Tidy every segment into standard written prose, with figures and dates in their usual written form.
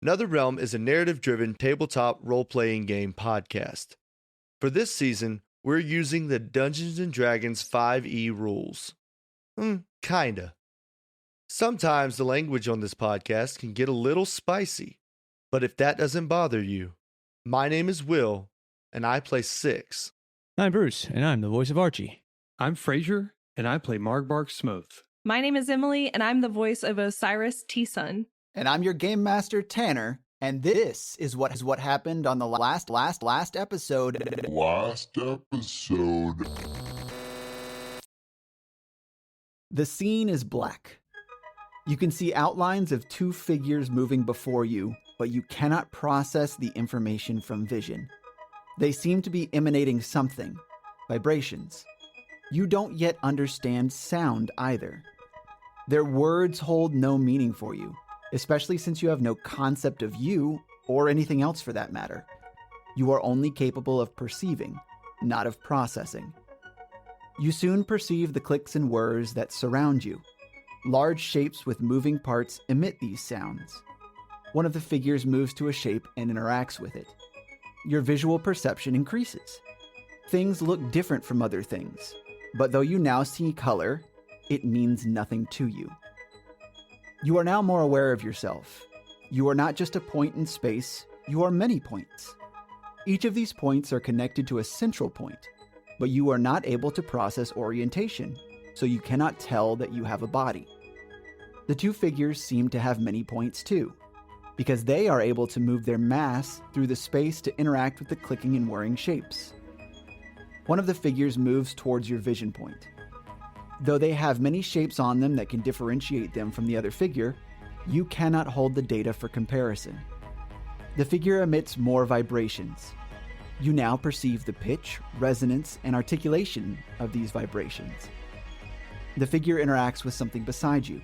Another Realm is a narrative-driven tabletop role-playing game podcast. For this season, we're using the Dungeons & Dragons 5e rules. Kinda. Sometimes the language on this podcast can get a little spicy, but if that doesn't bother you, my name is Will, and I play Six. I'm Bruce, and I'm the voice of Archie. I'm Frazier, and I play Margbark Smoth. My name is Emily, and I'm the voice of Osiris T-Sun. And I'm your game master, Tanner, and this is what happened on the last episode. The scene is black. You can see outlines of two figures moving before you, but you cannot process the information from vision. They seem to be emanating something, vibrations. You don't yet understand sound either. Their words hold no meaning for you, especially since you have no concept of you or anything else for that matter. You are only capable of perceiving, not of processing. You soon perceive the clicks and whirs that surround you. Large shapes with moving parts emit these sounds. One of the figures moves to a shape and interacts with it. Your visual perception increases. Things look different from other things, but though you now see color, it means nothing to you. You are now more aware of yourself. You are not just a point in space, you are many points. Each of these points are connected to a central point, but you are not able to process orientation, so you cannot tell that you have a body. The two figures seem to have many points too, because they are able to move their mass through the space to interact with the clicking and whirring shapes. One of the figures moves towards your vision point. Though they have many shapes on them that can differentiate them from the other figure, you cannot hold the data for comparison. The figure emits more vibrations. You now perceive the pitch, resonance, and articulation of these vibrations. The figure interacts with something beside you,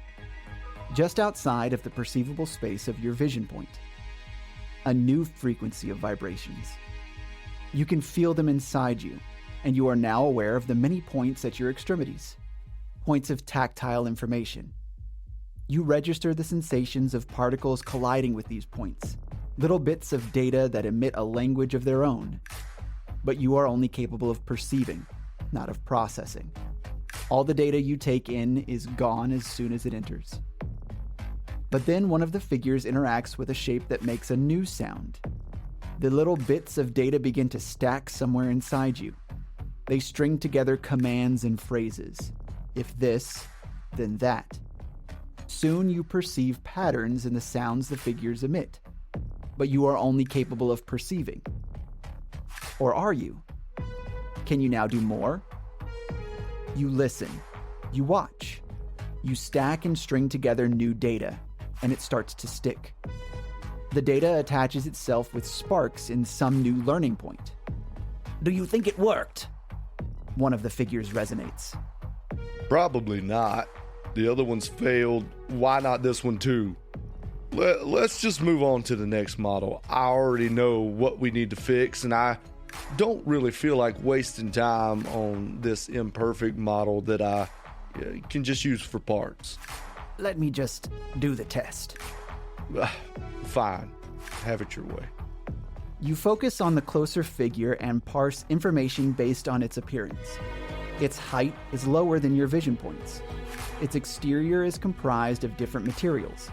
just outside of the perceivable space of your vision point. A new frequency of vibrations. You can feel them inside you, and you are now aware of the many points at your extremities. Points of tactile information. You register the sensations of particles colliding with these points, little bits of data that emit a language of their own. But you are only capable of perceiving, not of processing. All the data you take in is gone as soon as it enters. But then one of the figures interacts with a shape that makes a new sound. The little bits of data begin to stack somewhere inside you. They string together commands and phrases. If this, then that. Soon you perceive patterns in the sounds the figures emit, but you are only capable of perceiving. Or are you? Can you now do more? You listen. You watch. You stack and string together new data, and it starts to stick. The data attaches itself with sparks in some new learning point. Do you think it worked? One of the figures resonates. Probably not. The other one's failed. Why not this one too? Let's just move on to the next model. I already know what we need to fix, and I don't really feel like wasting time on this imperfect model that I can just use for parts. Let me just do the test. Fine. Have it your way. You focus on the closer figure and parse information based on its appearance. Its height is lower than your vision points. Its exterior is comprised of different materials.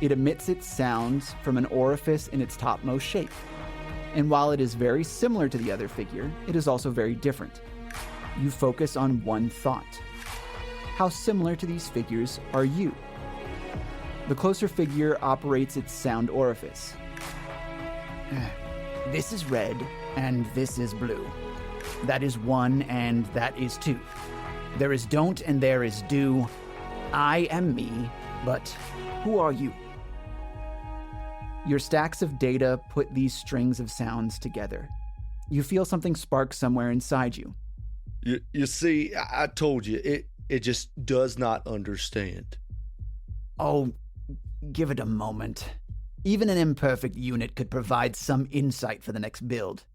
It emits its sounds from an orifice in its topmost shape. And while it is very similar to the other figure, it is also very different. You focus on one thought. How similar to these figures are you? The closer figure operates its sound orifice. This is red, and this is blue. That is one, and that is two. There is don't, and there is do. I am me, but who are you? Your stacks of data put these strings of sounds together. You feel something spark somewhere inside you. You see, I told you, it just does not understand. Oh, give it a moment. Even an imperfect unit could provide some insight for the next build.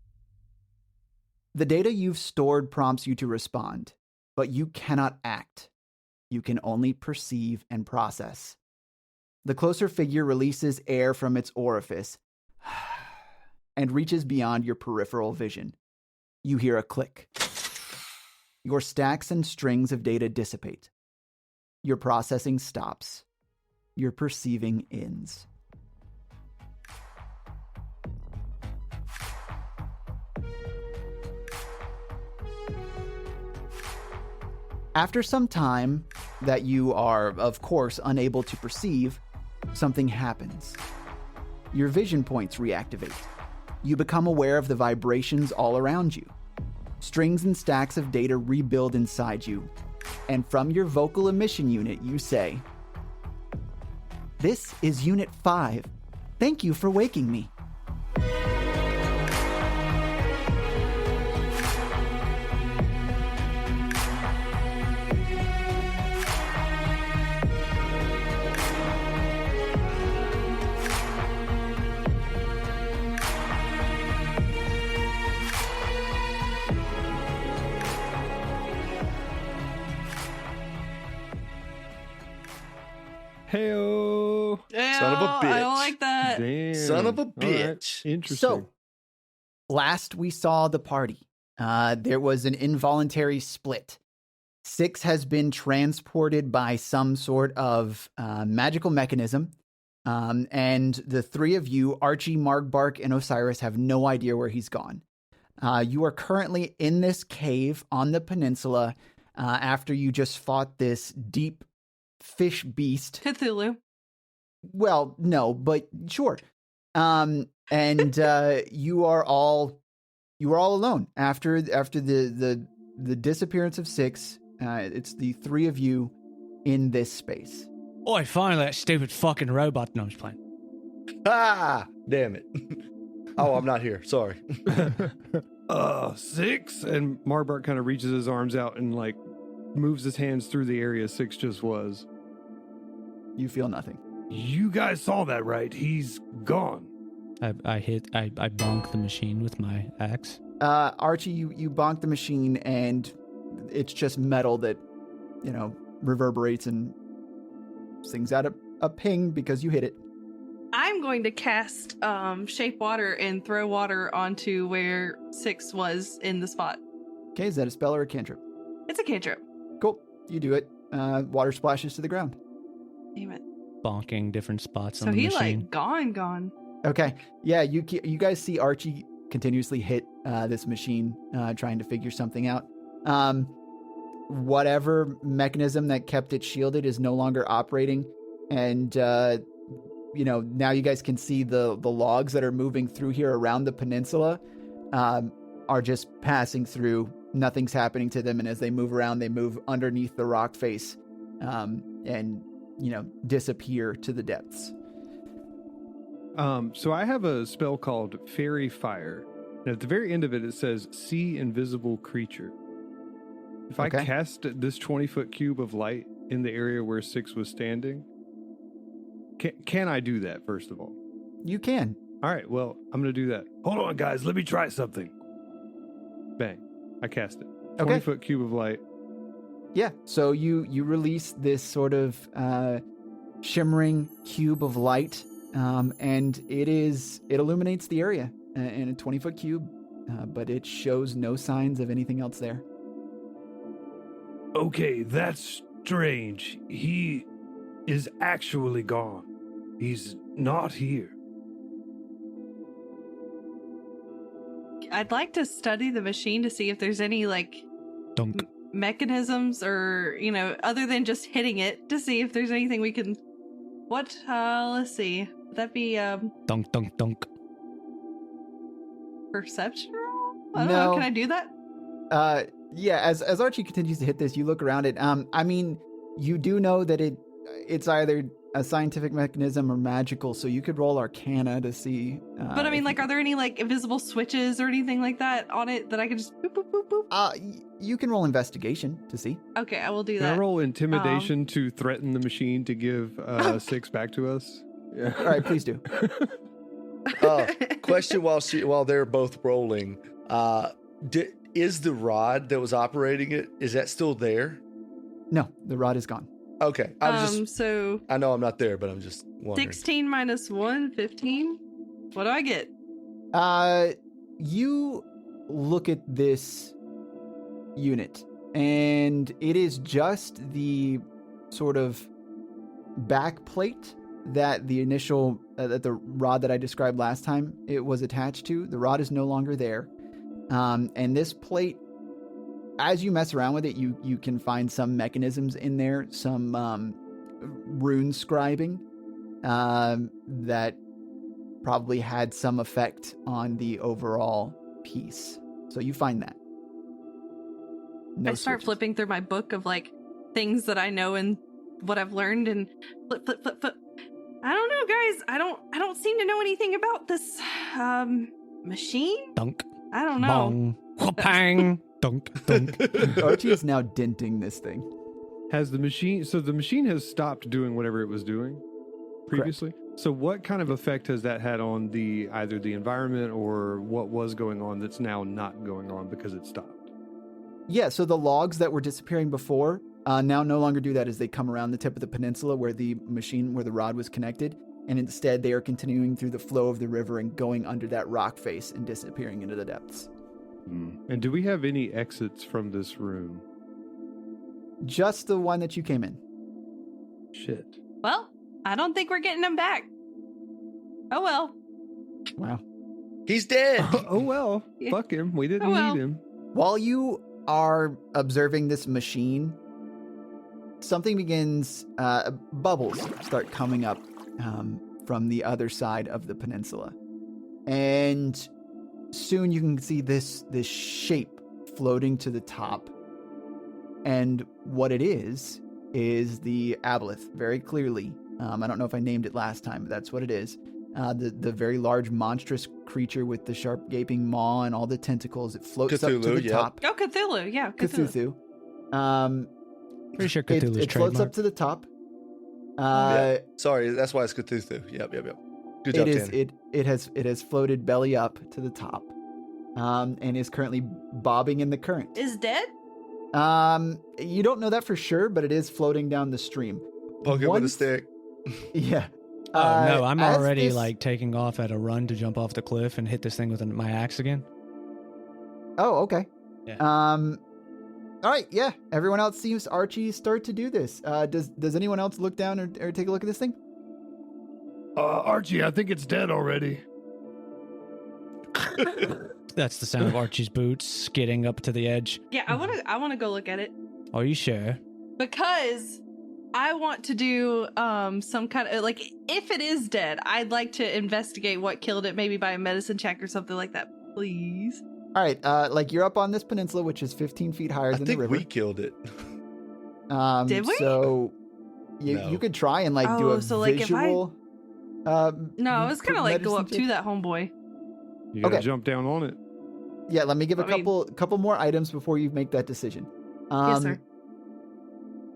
The data you've stored prompts you to respond, but you cannot act. You can only perceive and process. The closer figure releases air from its orifice and reaches beyond your peripheral vision. You hear a click. Your stacks and strings of data dissipate. Your processing stops. Your perceiving ends. After some time that you are, of course, unable to perceive, something happens. Your vision points reactivate. You become aware of the vibrations all around you. Strings and stacks of data rebuild inside you. And from your vocal emission unit, you say, "This is Unit 5. Thank you for waking me." Hey-o. Son of a bitch. I don't like that. Damn. Son of a All right. bitch. Interesting. So, last we saw the party, there was an involuntary split. 6 has been transported by some sort of magical mechanism, and the 3 of you, Archie, Margbark, and Osiris, have no idea where he's gone. You are currently in this cave on the peninsula after you just fought this deep fish beast. Cthulhu. Well, no, but sure. And you are all alone after the disappearance of 6. It's the 3 of you in this space. Oi, finally, that stupid fucking robot. No, I'm just playing. Ah, damn it. Oh, I'm not here. Sorry. 6. And Margbark kind of reaches his arms out and like moves his hands through the area 6 just was. You feel nothing. You guys saw that, right? He's gone. I bonk the machine with my axe. Archie, you bonk the machine, and it's just metal that, reverberates and sings out a ping because you hit it. I'm going to cast Shape Water and throw water onto where 6 was in the spot. Okay, is that a spell or a cantrip? It's a cantrip. Cool, you do it. Water splashes to the ground. Damn it. Bonking different spots So on the he machine. gone. Okay, yeah, you guys see Archie continuously hit this machine, trying to figure something out. Whatever mechanism that kept it shielded is no longer operating, and now you guys can see the logs that are moving through here around the peninsula are just passing through. Nothing's happening to them, and as they move around, they move underneath the rock face, and disappear to the depths. So I have a spell called Fairy Fire. And at the very end of it, it says, "See invisible creature." If I Okay. cast this 20-foot cube of light in the area where 6 was standing, can I do that, first of all? You can. All right, well, I'm going to do that. Hold on, guys. Let me try something. Bang. I cast it. Okay. 20-foot cube of light. Yeah, so you release this sort of shimmering cube of light, and it illuminates the area in a 20-foot cube, but it shows no signs of anything else there. Okay, that's strange. He is actually gone. He's not here. I'd like to study the machine to see if there's any Dunk. mechanisms or, other than just hitting it, to see if there's anything we can. What? Let's see. Would that be Dunk, dunk, dunk. perception roll? I don't No. know. Can I do that? Yeah, as Archie continues to hit this, you look around it. You do know that it's either a scientific mechanism or magical, so you could roll Arcana to see. But are there any invisible switches or anything like that on it that I could just boop boop boop boop? You can roll Investigation to see. Okay, I will do Can I that. roll intimidation to threaten the machine to give 6 back to us? Yeah. All right, please do. Question while they're both rolling. Is the rod that was operating it, is that still there? No, the rod is gone. Okay. So I know I'm not there, but I'm just wondering. 16 minus 1, 15. What do I get? You look at this unit, and it is just the sort of back plate that the initial, that the rod that I described last time it was attached to. The rod is no longer there. And this plate, as you mess around with it, you can find some mechanisms in there, some rune scribing that probably had some effect on the overall piece. So you find that. No I start switches. flipping through my book of like things that I know and what I've learned, and flip. I don't know, guys. I don't seem to know anything about this machine. Dunk. I don't know. Bong. Pang. Dunk. Dunk. Archie is now denting this thing. Has the machine, so the machine has stopped doing whatever it was doing previously? So what kind of effect has that had on either the environment or what was going on that's now not going on because it stopped? Yeah, so the logs that were disappearing before now no longer do that as they come around the tip of the peninsula where the rod was connected, and instead they are continuing through the flow of the river and going under that rock face and disappearing into the depths. And do we have any exits from this room? Just the one that you came in. Shit. Well, I don't think we're getting him back. Oh well. Wow. He's dead. Oh well, Yeah. fuck him. We didn't Oh, well. need him. While you are observing this machine, something begins, bubbles start coming up from the other side of the peninsula. And soon you can see this shape floating to the top. And what it is the aboleth, very clearly. I don't know if I named it last time, but that's what it is. The very large, monstrous creature with the sharp, gaping maw and all the tentacles. It floats up to Cthulhu, the yep. top. Oh, Cthulhu. Yeah, Cthulhu. Cthulhu. Pretty sure It Cthulhu's floats up trademark. to the top. Yeah. Sorry, that's why it's Cthulhu. Yep. Good job, Tanner. It has floated belly up to the top, and is currently bobbing in the current. Is dead? You don't know that for sure, but it is floating down the stream. Poke it with a Once- stick. Yeah. Oh no, I'm as already this- like taking off at a run to jump off the cliff and hit this thing with my axe again. Oh, okay. Yeah. All right. Yeah. Everyone else seems Archie start to do this. Does anyone else look down or take a look at this thing? Archie, I think it's dead already. That's the sound of Archie's boots skidding up to the edge. Yeah, I wanna go look at it Are you sure? because I want to do some kind of like, if it is dead, I'd like to investigate what killed it, maybe by a medicine check or something like that, please. All right. Like you're up on this peninsula, which is 15 feet higher I than think the river. we killed it. Did we? So you No. you could try and like do Oh, a so, like, if I- visual. No, I was kind of like go medicine up check. to that homeboy. You gotta Okay. jump down on it. Yeah, let me give a I mean- couple more items before you make that decision. Yes, sir.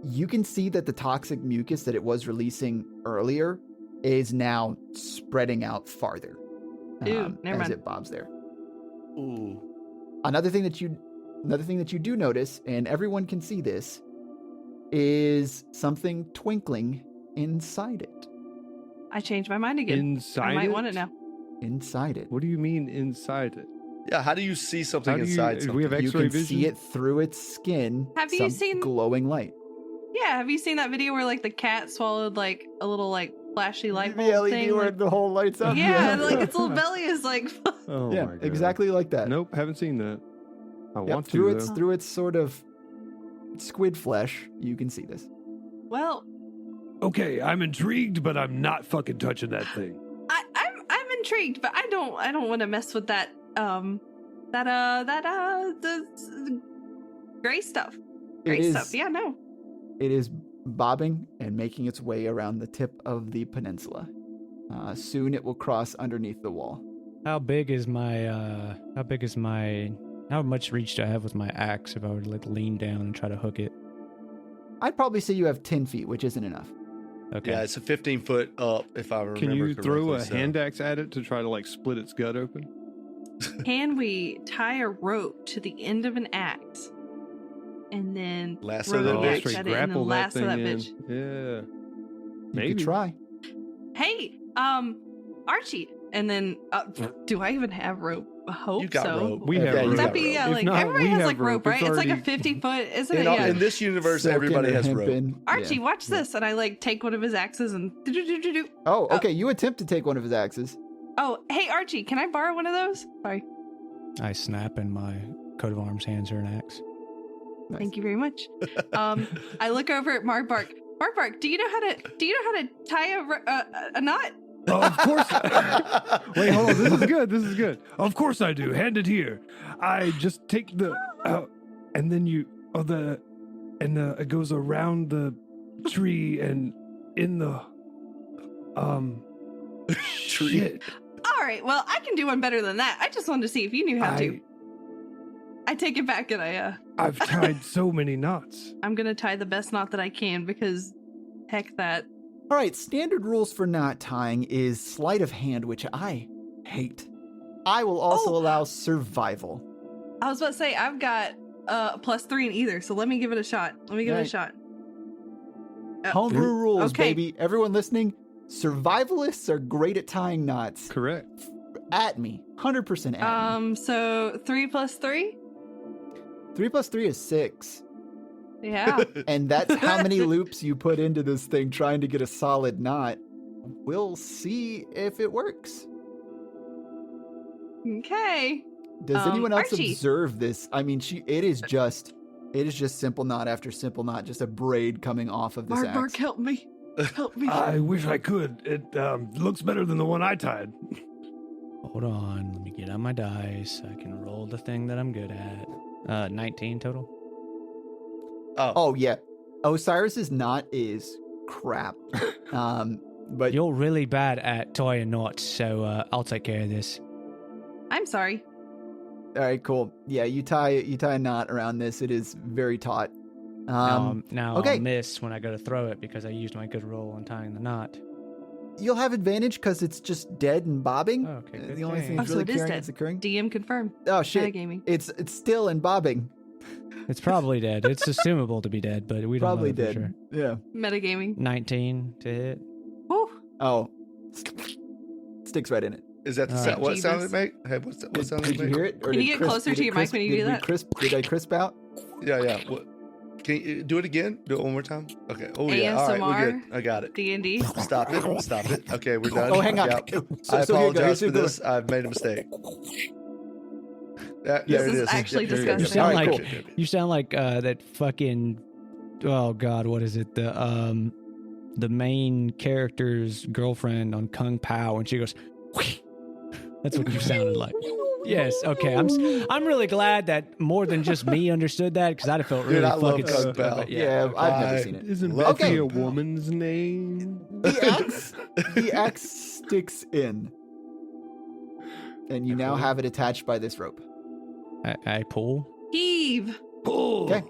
You can see that the toxic mucus that it was releasing earlier is now spreading out farther. Ew, never as mind. it bobs there. Ooh. Another thing that you do notice, and everyone can see this, is something twinkling inside it. I changed my mind again. Inside I might it? want it now. Inside it. What do you mean inside it? Yeah, how do you see something How do you- inside do something? we have You X-ray can vision? see it through its skin. Have you some seen- glowing light? Yeah, have you seen that video where like the cat swallowed like a little like flashy light bulb The LED thing? where Like, the whole lights up. yeah, like its little belly is like. Oh Yeah, my God. exactly like that. Nope, haven't seen that. I Yep, want to through though. its through its sort of squid flesh, you can see this. Well, Okay, I'm intrigued, but I'm not fucking touching that thing. I'm intrigued, but I don't want to mess with that the gray stuff. Gray stuff. Yeah, no. It is bobbing and making its way around the tip of the peninsula. Soon it will cross underneath the wall. How big is my how much reach do I have with my axe if I were to like lean down and try to hook it? I'd probably say you have 10 feet, which isn't enough. Okay. Yeah, it's a 15 foot up, if I remember Can you throw a correctly, so. hand axe at it to try to like split its gut open? Can we tie a rope to the end of an axe and then Lasso row that the bitch. axe Straight at it, and then grapple that lasso thing that in. bitch. Yeah. You Maybe. could try. Hey, Archie, and then do I even have rope? I hope You got so. rope. We have Yeah, rope. you Would got that be rope. If like not, everybody we has have like rope, rope. right? It's like a already- 50-foot, isn't In, it? Yeah. in this universe, Silk everybody and has hemp rope. in. Archie, Yeah. watch this, and I like take one of his axes and do-do-do-do-do. Oh, okay. You attempt to take one of his axes. Oh, hey Archie, can I borrow one of those? Sorry, I snap, and my coat of arms hands her an axe. Nice. thank you very much. I look over at Margbark. Margbark, do you know how to tie a knot? Oh, of course. Wait, hold on. This is good. This is good. Of course I do. Hand it here. I just take the, and then it goes around the tree and in the, Tree. shit. All right, well I can do one better than that. I just wanted to see if you knew how to. I take it back and I've tied so many knots. I'm gonna tie the best knot that I can because heck that. All right, standard rules for knot tying is sleight of hand, which I hate. I will also Oh. allow survival. I was about to say I've got +3 in either, so let me give it a shot. Let me give it a Right. shot. Homebrew rules, okay. baby. Everyone listening, survivalists are great at tying knots. Correct. At me, 100% at me. So 3 + 3. 3 + 3 is 6. Yeah. And that's how many loops you put into this thing trying to get a solid knot. We'll see if it works. Okay. Does anyone else Archie. observe this? I mean, it is just simple knot after simple knot, just a braid coming off of this Margbark, axe. help me. Help me. I wish I could. It looks better than the one I tied. Hold on, let me get out my dice. I can roll the thing that I'm good at. 19 total. Oh yeah, Osiris's knot is crap. But You're really bad at tying knots, so I'll take care of this. I'm sorry. all right, cool. Yeah, you tie a knot around this. It is very taut. Now okay. I'll miss when I go to throw it because I used my good roll on tying the knot. You'll have advantage because it's just dead and bobbing. Oh, okay, good The only thing thing. that's Oh, so really it is caring dead. is occurring. DM confirmed. Oh shit! Metagaming. It's still and bobbing. It's probably dead. It's assumable to be dead, but we don't Probably know for dead. sure. Yeah. Metagaming. 19 to hit. Whew. Oh, sticks right in it. Is that the All sound? right. What sound Jesus. it make? Hey, what sound Did it you make? hear it? Or Can did you get Crisp- closer did to it your mic crisp- when you did do we that? Did I crisp out? Yeah. What? Can you do it again? Do it one more time. Okay. Oh yeah. All right, we're ASMR. good. I got it. D&D. Stop it. Stop it. Okay, we're done. Oh, hang on. Yep. So, I so here you go. apologize Here's for the- this. I've made a mistake. There This it is is. actually Yep, here we go. disgusting. All You right, sound cool. You sound like that fucking. Oh God, what is it? The main character's girlfriend on Kung Pao, and she goes. "Whee." That's what you sounded like. Yes. Okay. I'm really glad that more than just me understood that because I'd have felt really Dude, I love fucking Kung stupid. Pao. But Yeah, okay. I've never I- seen it. Isn't Love Becky you. a woman's name? The axe sticks in, and you now have it attached by this rope. I pull. Heave. Pull. Okay.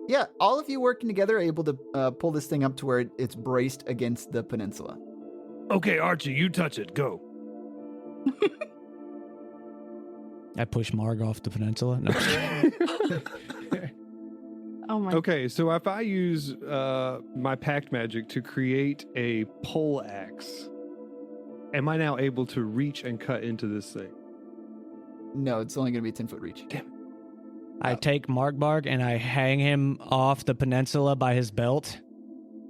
Yeah, all of you working together are able to pull this thing up to where it's braced against the peninsula. Okay, Archie, you touch it. Go. I push Marg off the peninsula. No. Oh my. Okay, so if I use my pact magic to create a pole axe, am I now able to reach and cut into this thing? No, it's only going to be a 10-foot reach. I take Margbark and I hang him off the peninsula by his belt.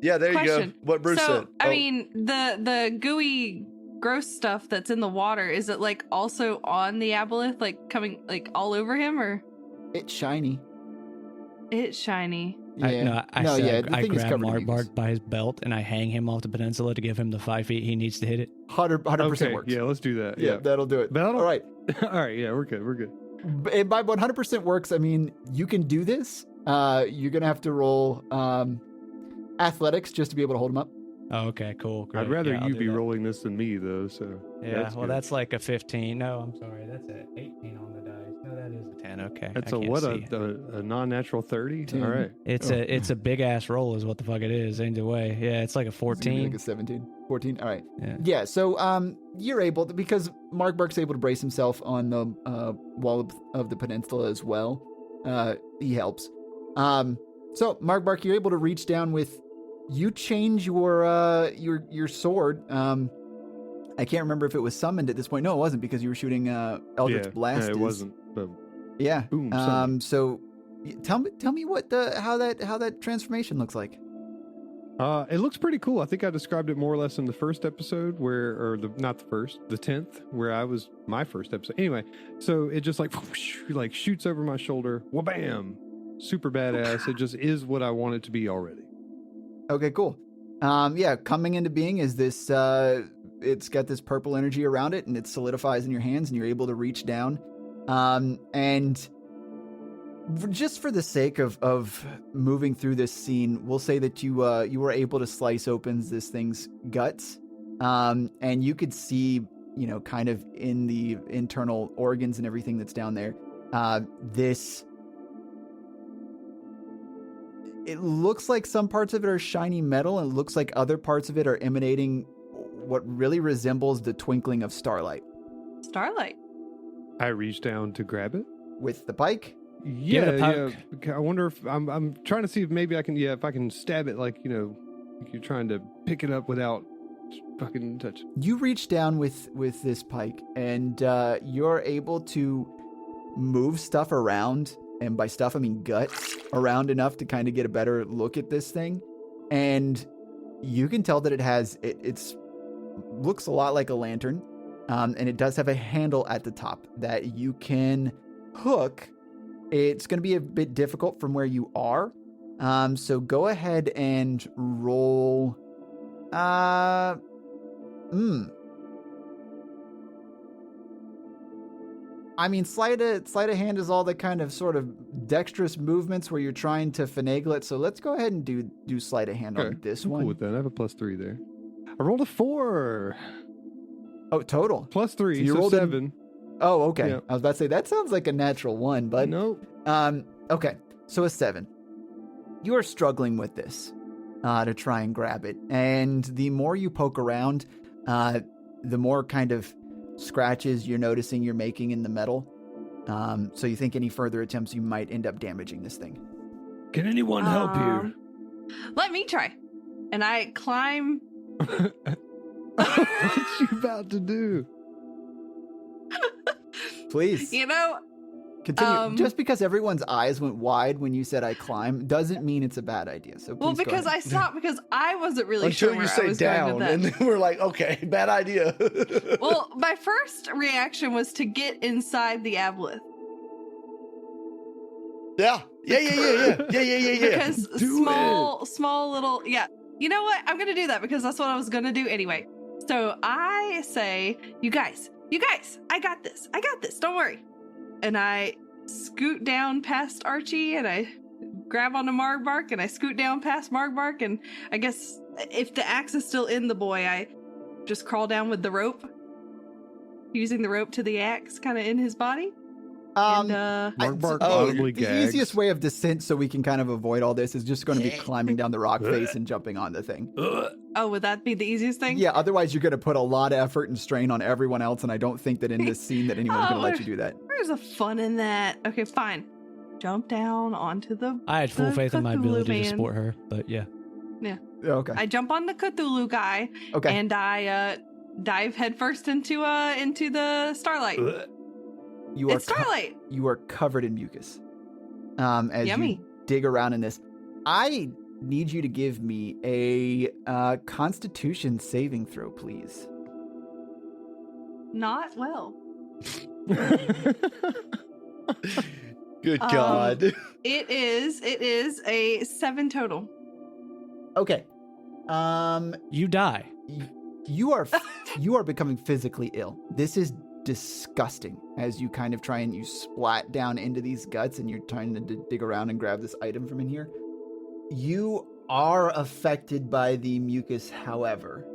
Yeah, there you Question. go. What Bruce So said. I Oh, mean, the gooey, gross stuff that's in the water, is it like also on the aboleth, like coming like all over him, or It's shiny. it's shiny? Yeah. I No, said yeah, the I thing is grab covered in mucus. Margbark by his belt and I hang him off the peninsula to give him the 5 feet he needs to hit it. 100% Okay, works. yeah, let's do that. Yeah, Yeah. that'll do it. That'll- All right. All right, yeah, we're good. We're good. And by 100% works, I mean, you can do this. You're going to have to roll athletics just to be able to hold him up. Oh, okay, cool. Great. I'd rather Yeah, I'll you do be that. rolling this than me, though. So Yeah, that's well, good. that's like a 15. No, I'm sorry. That's a 18 on the dice. No, that is a 10. Okay. That's I a can't what? see. A non-natural 30. 10. All right. It's a big ass roll, is what the fuck it is. Either way, yeah, it's like a It's gonna be 14. like a 17. 14. All right. Yeah. Yeah, so you're able to, because Margbark's able to brace himself on the wall of the peninsula as well. He helps. So Margbark, you're able to reach down with. You change your sword. I can't remember if it was summoned at this point. No, it wasn't because you were shooting Eldritch Blast. Yeah, it wasn't. But yeah. boom. So tell me what how that transformation looks like. It looks pretty cool. I think I described it more or less in the first episode not the first, the 10th, where I was my first episode. Anyway, so it just like shoots over my shoulder. Wha-bam! Super badass. It just is what I want it to be already. Okay, cool. Yeah, coming into being is this, it's got this purple energy around it and it solidifies in your hands and you're able to reach down. And just for the sake of moving through this scene, we'll say that you were able to slice open this thing's guts. And you could see, kind of in the internal organs and everything that's down there, it looks like some parts of it are shiny metal, and it looks like other parts of it are emanating what really resembles the twinkling of starlight. Starlight. I reach down to grab it With the pike? Give it a poke. Yeah. I wonder if I'm trying to see if maybe I can, if I can stab it like you're trying to pick it up without fucking touching. You reach down with this pike, and you're able to move stuff around, and by stuff I mean guts, around enough to kind of get a better look at this thing. And you can tell that it looks a lot like a lantern, and it does have a handle at the top that you can hook. It's going to be a bit difficult from where you are, so go ahead and roll. I mean, sleight of hand is all the kind of sort of dexterous movements where you're trying to finagle it. So let's go ahead and do sleight of hand on this one. Cool with that. I have a +3 there. I rolled a 4. Oh, total. +3, so you rolled 7. Oh, okay. Yeah. I was about to say that sounds like a natural 1, but nope. Okay, so a 7. You are struggling with this to try and grab it, and the more you poke around, the more kind of scratches you're noticing you're making in the metal. So you think any further attempts, you might end up damaging this thing. Can anyone help you? Let me try. And I climb. What's you about to do? Please. Continue. Just because everyone's eyes went wide when you said I climb doesn't mean it's a bad idea. So well, please because I stopped because I wasn't really Until sure you where I say was going down, with that. and then we're like, okay, bad idea. Well, my first reaction was to get inside the aboleth. Yeah. Because small little, yeah. You know what? I'm going to do that because that's what I was going to do anyway. So I say, you guys, I got this. Don't worry. And I scoot down past Archie and I grab onto Margbark and I scoot down past Margbark. And I guess if the axe is still in the boy, I just crawl down with the rope, using the rope to the axe kind of in his body. Margbark audibly the gags. easiest way of descent so we can kind of avoid all this is just going to be climbing down the rock face and jumping on the thing. Oh, would that be the easiest thing? Yeah, otherwise you're going to put a lot of effort and strain on everyone else, and I don't think that in this scene that anyone's going to let you do that. There's a fun in that. Okay, fine. Jump down onto the I had full faith in my ability to support her, but yeah. Yeah. Okay. I jump on the Cthulhu guy. Okay. And I dive headfirst into the starlight. It's starlight. You are covered in mucus. As Yummy. you dig around in this, I need you to give me a Constitution saving throw, please. Not well. Good God. It is a 7 total. Okay. You die. You are becoming physically ill. This is disgusting as you kind of try and you splat down into these guts and you're trying to dig around and grab this item from in here. You are affected by the mucus, however,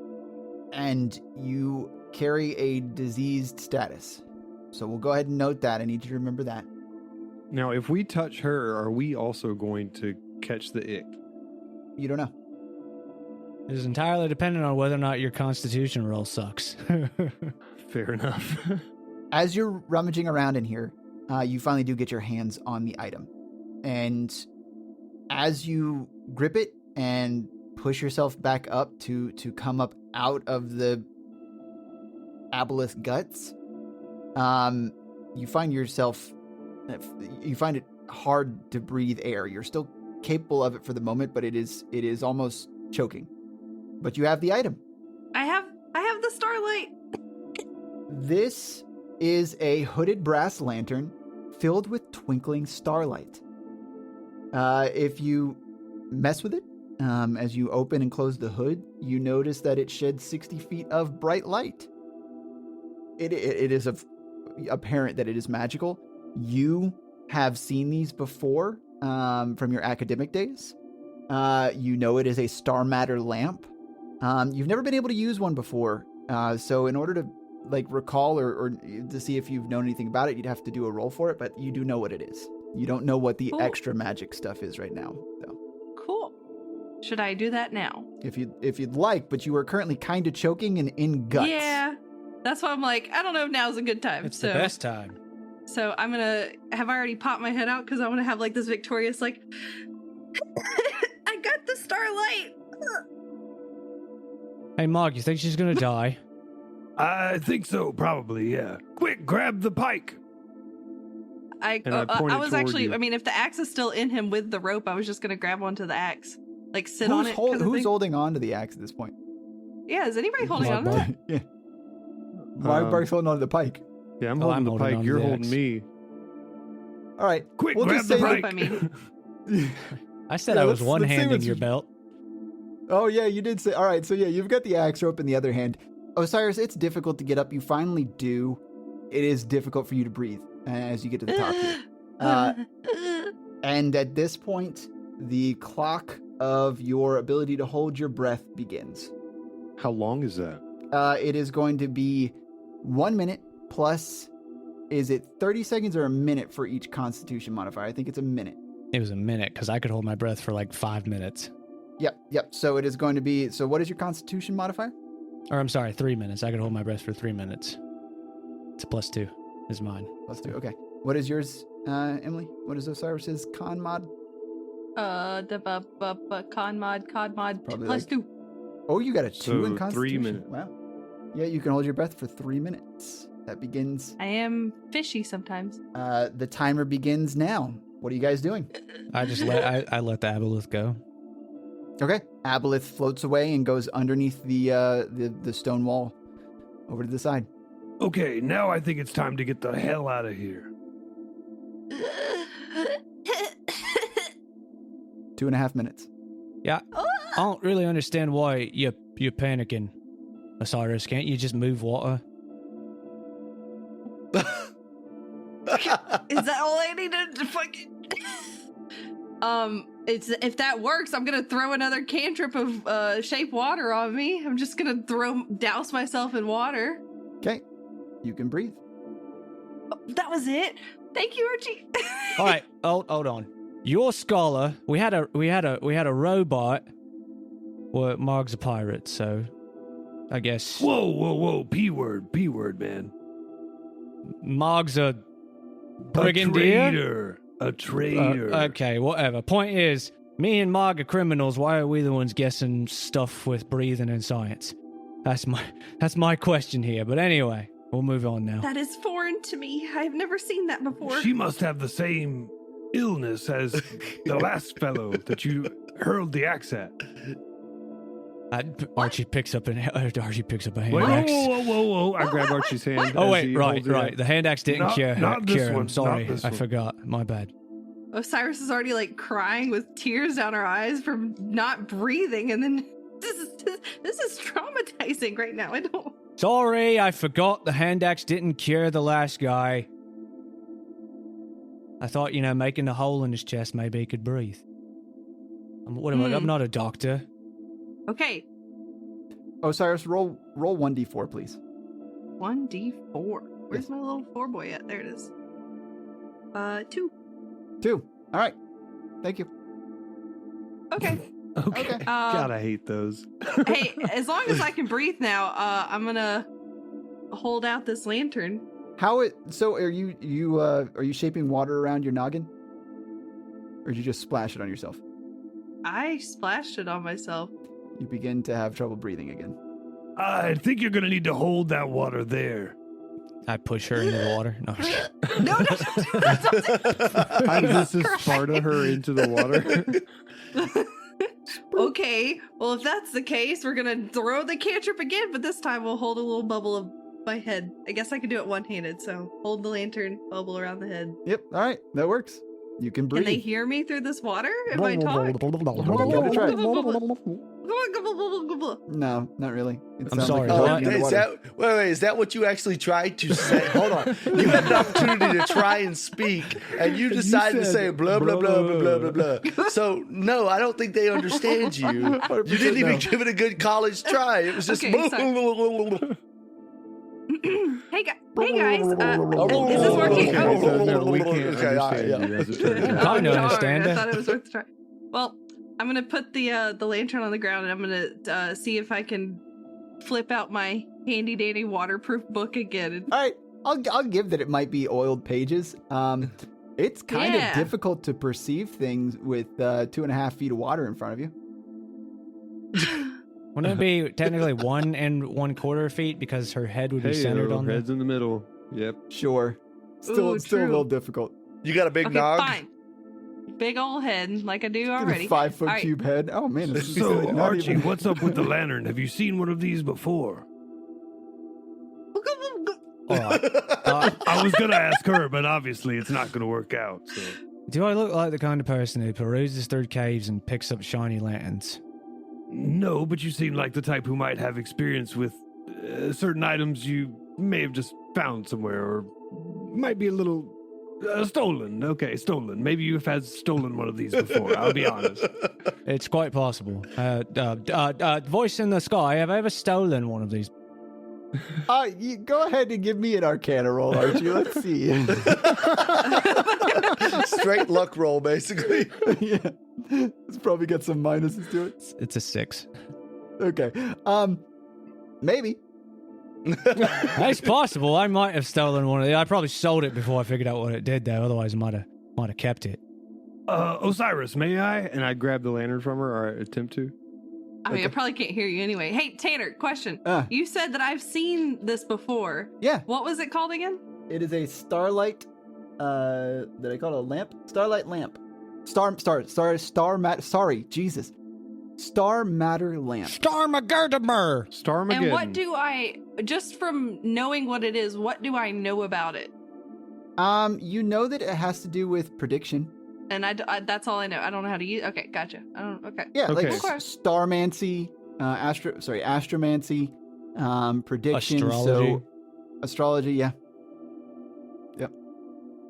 and you carry a diseased status. So we'll go ahead and note that. I need you to remember that. Now, if we touch her, are we also going to catch the ick? You don't know. It is entirely dependent on whether or not your constitution roll sucks. Fair enough. As you're rummaging around in here, you finally do get your hands on the item. And as you grip it and push yourself back up to come up out of the aboleth guts, you find it hard to breathe air. You're still capable of it for the moment, but it is almost choking. But you have the item. I have the starlight. This is a hooded brass lantern filled with twinkling starlight. If you mess with it, as you open and close the hood, you notice that it sheds 60 feet of bright light. It is apparent that it is magical. You have seen these before from your academic days. You know it is a star matter lamp. You've never been able to use one before. So in order to recall or to see if you've known anything about it, you'd have to do a roll for it, but you do know what it is. You don't know what the extra magic stuff is right now, though. Cool. Should I do that now? If you'd like, but you are currently kind of choking and in guts. Yeah. That's why I'm like, I don't know if now's a good time. It's the best time. So I'm gonna have I already popped my head out because I want to have this victorious I got the starlight. Hey, Mark, you think she's gonna die? I think so, probably, yeah. Quick, grab the pike. I was actually, you. I mean, if the axe is still in him with the rope, I was just going to grab onto the axe. Sit on it. Who's holding on to the axe at this point? Yeah, is anybody holding on to it? Yeah. Margbark's holding on to the pike. Yeah, I'm holding the pike. You're holding me. All right. Quick, grab the pike. I said I was one-handing your belt. Oh, yeah, you did say. All right, so yeah, you've got the axe rope in the other hand. Osiris, it's difficult to get up. You finally do. It is difficult for you to breathe as you get to the top here. And at this point, the clock of your ability to hold your breath begins. How long is that? It is going to be 1 minute plus, is it 30 seconds or a minute for each constitution modifier? I think it's a minute. It was a minute because I could hold my breath for 5 minutes. Yep. So it is going to be, so what is your constitution modifier? Or I'm sorry, 3 minutes. I could hold my breath for 3 minutes. It's a +2 is mine. +2, okay. What is yours, Emily? What is Osiris's con mod? The con mod Probably +2. Oh, you got a 2 in constitution? 3 minutes. Wow. Yeah, you can hold your breath for 3 minutes. That begins. I am fishy sometimes. The timer begins now. What are you guys doing? I just I let the aboleth go. Okay. Aboleth floats away and goes underneath the stone wall over to the side. Okay, now I think it's time to get the hell out of here. 2.5 minutes. Yeah. I don't really understand why you're panicking, Osiris. Can't you just move water? Is that all I need to fucking... if that works, I'm gonna throw another cantrip of shape water on me. I'm just gonna douse myself in water. Okay, you can breathe. Oh, that was it. Thank you, Archie. All right, hold on. Your scholar, we had a robot. Well, Marg's a pirate, so I guess. Whoa! P word, man. Marg's a brigadier. A traitor. Okay, whatever. Point is, me and Marg are criminals. Why are we the ones guessing stuff with breathing and science? That's my question here. But anyway, we'll move on now. That is foreign to me. I've never seen that before. She must have the same illness as the last fellow that you hurled the axe at. Archie picks up a hand Whoa, axe. Whoa. I grab Archie's hand. Oh, wait, right. The hand axe didn't cure him. One, sorry, I forgot. My bad. Osiris is already crying with tears down her eyes from not breathing, and then this is traumatizing right now. I don't... Sorry, I forgot the hand axe didn't cure the last guy. I thought, making a hole in his chest, maybe he could breathe. I'm not a doctor. Okay. Osiris, roll 1d4, please. 1d4. Where's my little 4 boy at? There it is. 2. 2. All right. Thank you. Okay. Okay. God, I hate those. Hey, as long as I can breathe now, I'm gonna hold out this lantern. So are you shaping water around your noggin? Or did you just splash it on yourself? I splashed it on myself. You begin to have trouble breathing again. I think you're going to need to hold that water there. I push her into the water. No. No. I'm just to Sparta her into the water. Okay, well, if that's the case, we're gonna throw the cantrip again, but this time we'll hold a little bubble of my head. I guess I can do it one-handed, so hold the lantern, bubble around the head. Yep. All right. That works. You can breathe. Can they hear me through this water if I talk? Give it a try. No. No, not really. It I'm sounds sorry, Like what? you're Is underwater. wait, is that what you actually tried to say? Hold on. You had an opportunity to try and speak, and you decided to said say blah, blah, blah, blah, blah, blah, blah. So, no, I don't think they understand you. You didn't even give it a good college try. It was just... Okay, sorry. Hey guys, is this working? Okay, so no, we can't Okay, all right, understand you as it turns out. Kinda darn, understand I it. thought it was worth a try. Well, I'm gonna put the lantern on the ground, and I'm gonna see if I can flip out my handy dandy waterproof book again. All right. I'll give that it might be oiled pages. It's kind of Yeah. difficult to perceive things with 2.5 feet of water in front of you. Wouldn't it be technically 1 1/4 feet because her head would be centered on heads the... in the middle. Yep. Sure. Still, Ooh, it's still a true. little difficult. You got a big Okay, nog? fine. Big old head, like I do Get a already. 5-foot All right. cube head. Oh man. This is So, not Archie, even- what's up with the lantern? Have you seen one of these before? All right. I was going to ask her, but obviously it's not going to work out. So. Do I look like the kind of person who peruses through caves and picks up shiny lanterns? No, but you seem like the type who might have experience with certain items you may have just found somewhere, or might be a little stolen. Okay, stolen. Maybe you've had stolen one of these before. I'll be honest. It's quite possible. Voice in the sky, have I ever stolen one of these? You go ahead and give me an Arcana roll, Archie. Let's see. Straight luck roll, basically. Yeah. It's probably got some minuses to it. It's a 6. Okay. Maybe. It's possible. I might have stolen one of these. I probably sold it before I figured out what it did, though. Otherwise, I might have kept it. Osiris, may I? And I grab the lantern from her, or attempt to. I mean, I Okay. probably can't hear you anyway. Hey, Tanner, question. Ah. You said that I've seen this before. Yeah. What was it called again? It is a starlight. Did I call it a lamp? Starlight lamp. Star matter lamp. Starmagurdamer! Starmageddon. And what do I, just from knowing what it is, what do I know about it? You know that it has to do with prediction. And that's all I know. I don't know how to use. Okay, gotcha. I don't. Okay. Yeah, like Okay. Okay. starmancy, astromancy, prediction. Astrology. So astrology, yeah.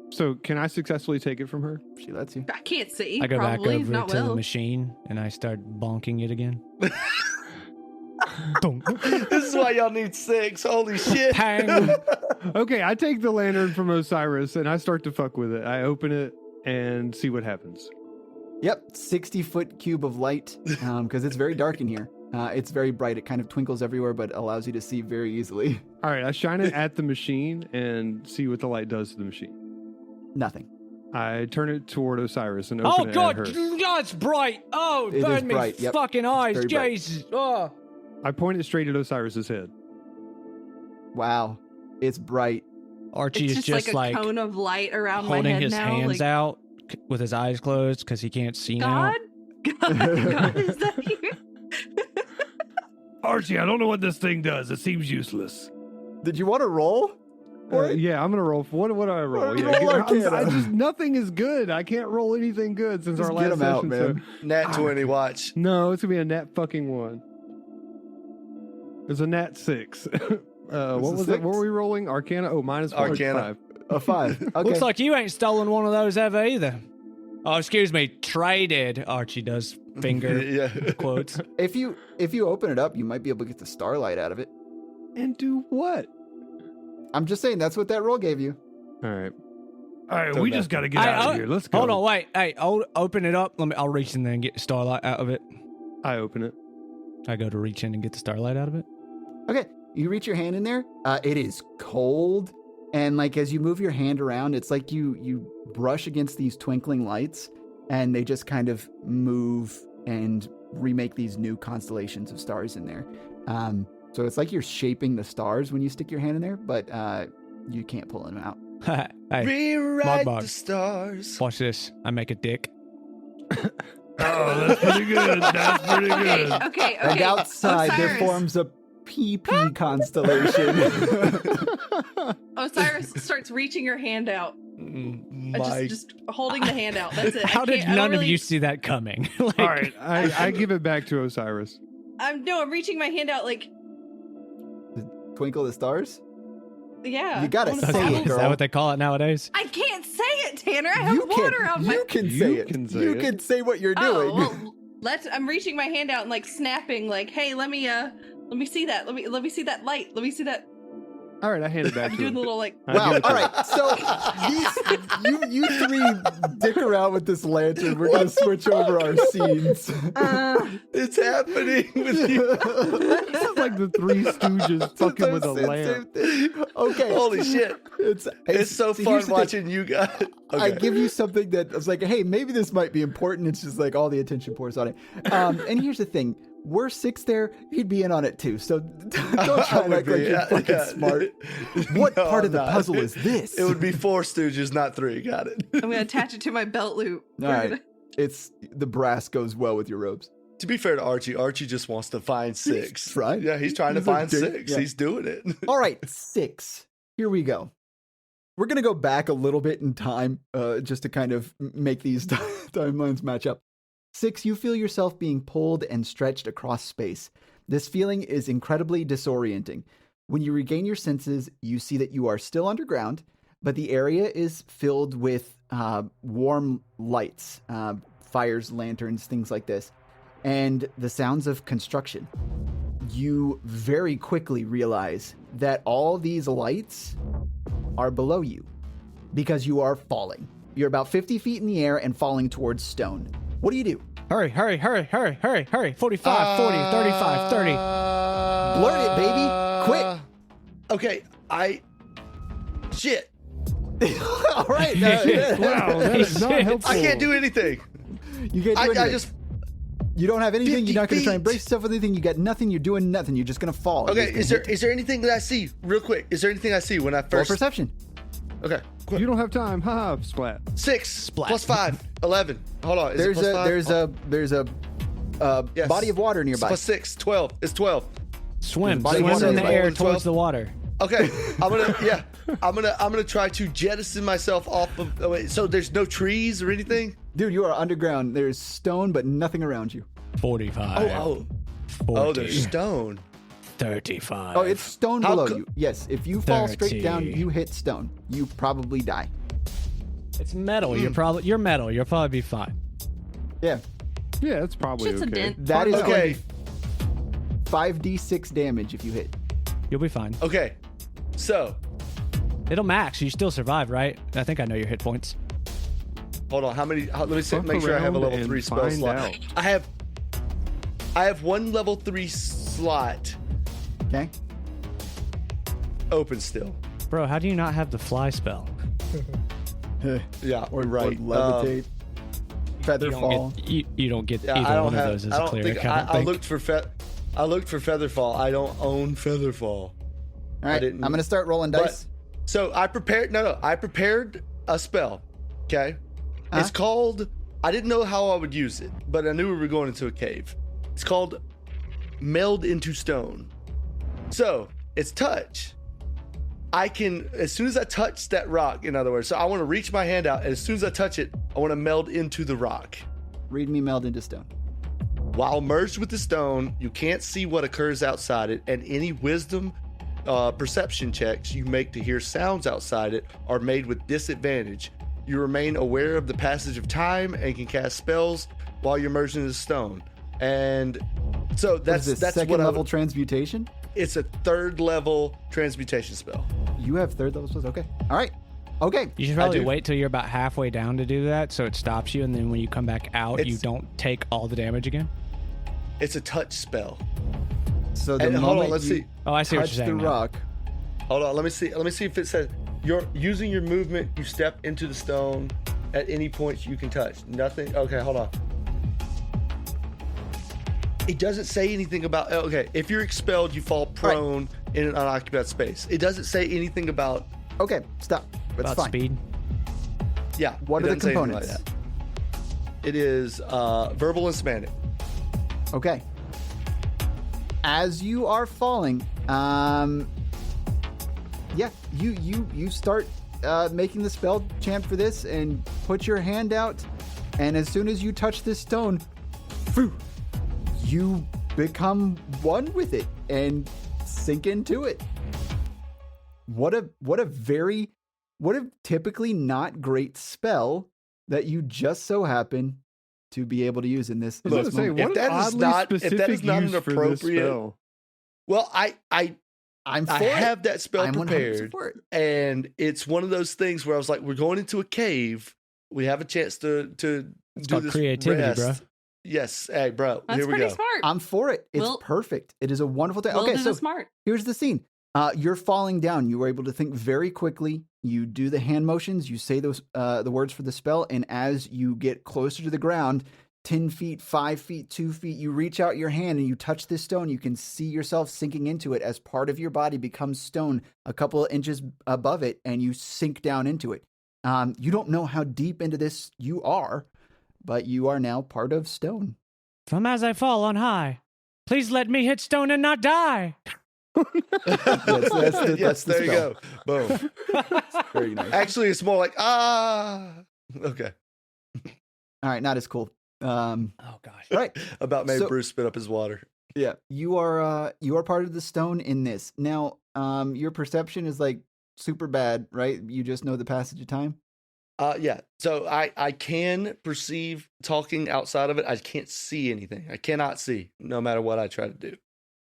So can I successfully take it from her? She lets you. I can't see. I go probably, back over not to the well. machine and I start bonking it again. Dunk. This is why y'all need 6. Holy shit. Pang! Okay, I take the lantern from Osiris and I start to fuck with it. I open it and see what happens. Yep, 60-foot cube of light, because it's very dark in here. It's very bright. It kind of twinkles everywhere, but allows you to see very easily. All right, I shine it at the machine and see what the light does to the machine. Nothing. I turn it toward Osiris and open Oh, it God! at her. God, it's bright! Oh, It is burn me bright, yep. fucking eyes! very bright. Jesus! Oh. I point it straight at Osiris's head. Wow, it's bright. Archie It's is just like a cone of light around my holding head his now. hands like, out with his eyes closed because he can't see now. God, is that you? Archie, I don't know what this thing does. It seems useless. Did you want to roll? Yeah, I'm gonna roll. What do I roll? Roll Yeah, Arcana. I just nothing is good. I can't roll anything good since Just our get last 'em out, session. man. Nat 20, watch. So, no, it's gonna be a nat fucking 1. It's a nat 6. What a was it? 6? What were we rolling? Arcana. Oh, minus 4. Arcana. 5. A 5. Okay. Looks like you ain't stolen one of those ever either. Oh, excuse me, traded. Archie does finger Yeah. quotes. if you open it up, you might be able to get the starlight out of it. And do what? I'm just saying that's what that roll gave you. All right. All right, So we bad. just got to get Hey, out of here. Let's go. Hold on, wait. Hey, open it up. I'll reach in there and get the starlight out of it. I open it. I go to reach in and get the starlight out of it. Okay, you reach your hand in there. It is cold, and like as you move your hand around, it's like you brush against these twinkling lights, and they just kind of move and remake these new constellations of stars in there. So it's like you're shaping the stars when you stick your hand in there, but you can't pull them out. Hey, Rewrite Margbark. the stars. watch this. I make a dick. Oh, that's pretty good. That's pretty good. Okay. And outside there Osiris. forms a PP constellation. Osiris starts reaching her hand out. My Just holding the hand out. That's it. How did none of you see that coming? Like, All right, I give it back to Osiris. I'm reaching my hand out like, Twinkle the stars? yeah. You gotta I wanna say follow. it, Is girl. that what they call it nowadays? I can't say it, Tanner. I have You water on my. You can say You it. can say you it. can say what you're Oh, doing. well, I'm reaching my hand out and like snapping, like, hey, let me see that. Let me see that light. Let me see that. All right, I hand it back I'm to doing him. the little like. I Wow. give it All to him. right. So you three dick around with this lantern. We're gonna switch over our scenes. It's happening with you. This is like the Three Stooges fucking with a lamp. Okay. Holy shit. It's so see, fun here's the thing. watching you guys. I Okay. give you something that I was like, hey, maybe this might be important. It's just like all the attention pours on it. And here's the thing. Were Six there, he'd be in on it too. So don't try and act like you're fucking smart. What No, part of the I'm not. puzzle is this? It would be 4 Stooges, not 3. Got it. I'm gonna attach it to my belt loop. All right. It's the brass goes well with your robes. To be fair to Archie just wants to find 6. trying. Yeah, he's trying to He's a find dick. 6. Yeah. He's doing it. All right, 6. Here we go. We're going to go back a little bit in time just to kind of make these timelines match up. 6, you feel yourself being pulled and stretched across space. This feeling is incredibly disorienting. When you regain your senses, you see that you are still underground, but the area is filled with warm lights, fires, lanterns, things like this, and the sounds of construction. You very quickly realize that all these lights are below you because you are falling. You're about 50 feet in the air and falling towards stone. What do you do? Hurry, hurry, hurry, hurry, hurry, hurry. 45, 40, 35, 30. Blurt it, baby. Quick. Okay, shit. All right. Wow, that is not helpful. I can't do anything. You can't do I anything. just. You don't have anything. 50 You're not going to try and feet. brace yourself with anything. You got nothing. You're doing nothing. You're just going to fall. Okay, is there anything that I see real quick? Is there anything I see when I Roll first? perception? Okay, quick. You don't have time. Haha, splat. 6 Splat. plus 5, 11. Hold on. Is it There's a Yes. body of water nearby. Plus 6, 12. It's 12. Swim. Body Swim water in is the air rolling 12. towards the water. Okay, I'm gonna try to jettison myself off of. Oh, wait, so there's no trees or anything. Dude, you are underground. There's stone, but nothing around you. 45. Oh, 40, there's stone. 35. Oh, it's stone How below co- you. Yes, if you fall straight down, 30. you hit stone. You probably die. It's metal. You're metal. You'll probably be fine. Yeah, Yeah, that's probably Just a okay. dent. that is Okay. going to be 5d6 damage if you hit. You'll be fine. Okay, so It'll max. You still survive, right? I think I know your hit points. hold on. Let me Fuck make sure I have a around level and 3 spell find slot. out. I have 1 level 3 slot Okay? open still. Bro, how do you not have the fly spell? Yeah, Or right. levitate. Feather You don't fall. get, you don't get Yeah, either I don't one have. of those as I a don't cleric. think. I don't I think. looked for I looked for Featherfall. I don't own Featherfall. All right, didn't- I'm going to start rolling but- dice. So I prepared. No, I prepared a spell. Okay, it's called. I didn't know how I would use it, but I knew we were going into a cave. It's called Meld into Stone. So it's touch. I can, as soon as I touch that rock, in other words, so I want to reach my hand out, and as soon as I touch it, I want to meld into the rock. Read me meld into stone. While merged with the stone, you can't see what occurs outside it, and any wisdom perception checks you make to hear sounds outside it are made with disadvantage. You remain aware of the passage of time and can cast spells while you're merged into the stone. And so What that's is this, second what level transmutation? it's a 3rd level transmutation spell. You have 3rd level spells? Okay. All right. Okay. You should probably do. wait till you're about halfway down to do that, so it stops you, and then when you come back out, you It's- don't take all the damage again. It's a touch spell. So the And moment hold on, let's you see. Oh, I see what touch you're the saying now. rock, Hold on, let me see if it says you're using your movement, you step into the stone at any point you can touch. Nothing. Okay, hold on. It doesn't say anything about, okay, if you're expelled, you fall prone in an unoccupied space. It doesn't say anything about... Okay, stop. That's About fine. speed. Yeah. What it are the doesn't say anything components? like that. It is verbal and semantic. Okay. As you are falling, you start making the spell chant for this and put your hand out, and as soon as you touch this stone, phew, you become one with it and sink into it. What a typically not great spell that you just so happen to be able to use in this. I was gonna say, moment. what an oddly specific use for this spell. Well, I'm for I it. have that spell I'm 100% prepared, for it. and it's one of those things where I was like, we're going into a cave. We have a chance to do called this creativity, rest. bro. Yes. Hey, bro, That's here we pretty go. smart. I'm for it. It's Will- perfect. It is a wonderful thing. Will Okay, do so the smart. here's the scene. You're falling down. You were able to think very quickly. You do the hand motions. You say those the words for the spell, and as you get closer to the ground, 10 feet, 5 feet, 2 feet, you reach out your hand and you touch this stone. You can see yourself sinking into it as part of your body becomes stone a couple of inches above it, and you sink down into it. You don't know how deep into this you are, but you are now part of stone. From as I fall on high, please let me hit stone and not die. That's Yes, the there you spell. go. Boom. Very nice. Actually, it's more like Okay. All right, not as cool. Oh gosh. Right. About made So- Bruce spit up his water. Yeah, you are part of the stone in this. Now, your perception is like super bad, right? You just know the passage of time. Yeah. So I can perceive talking outside of it. I can't see anything. I cannot see, no matter what I try to do.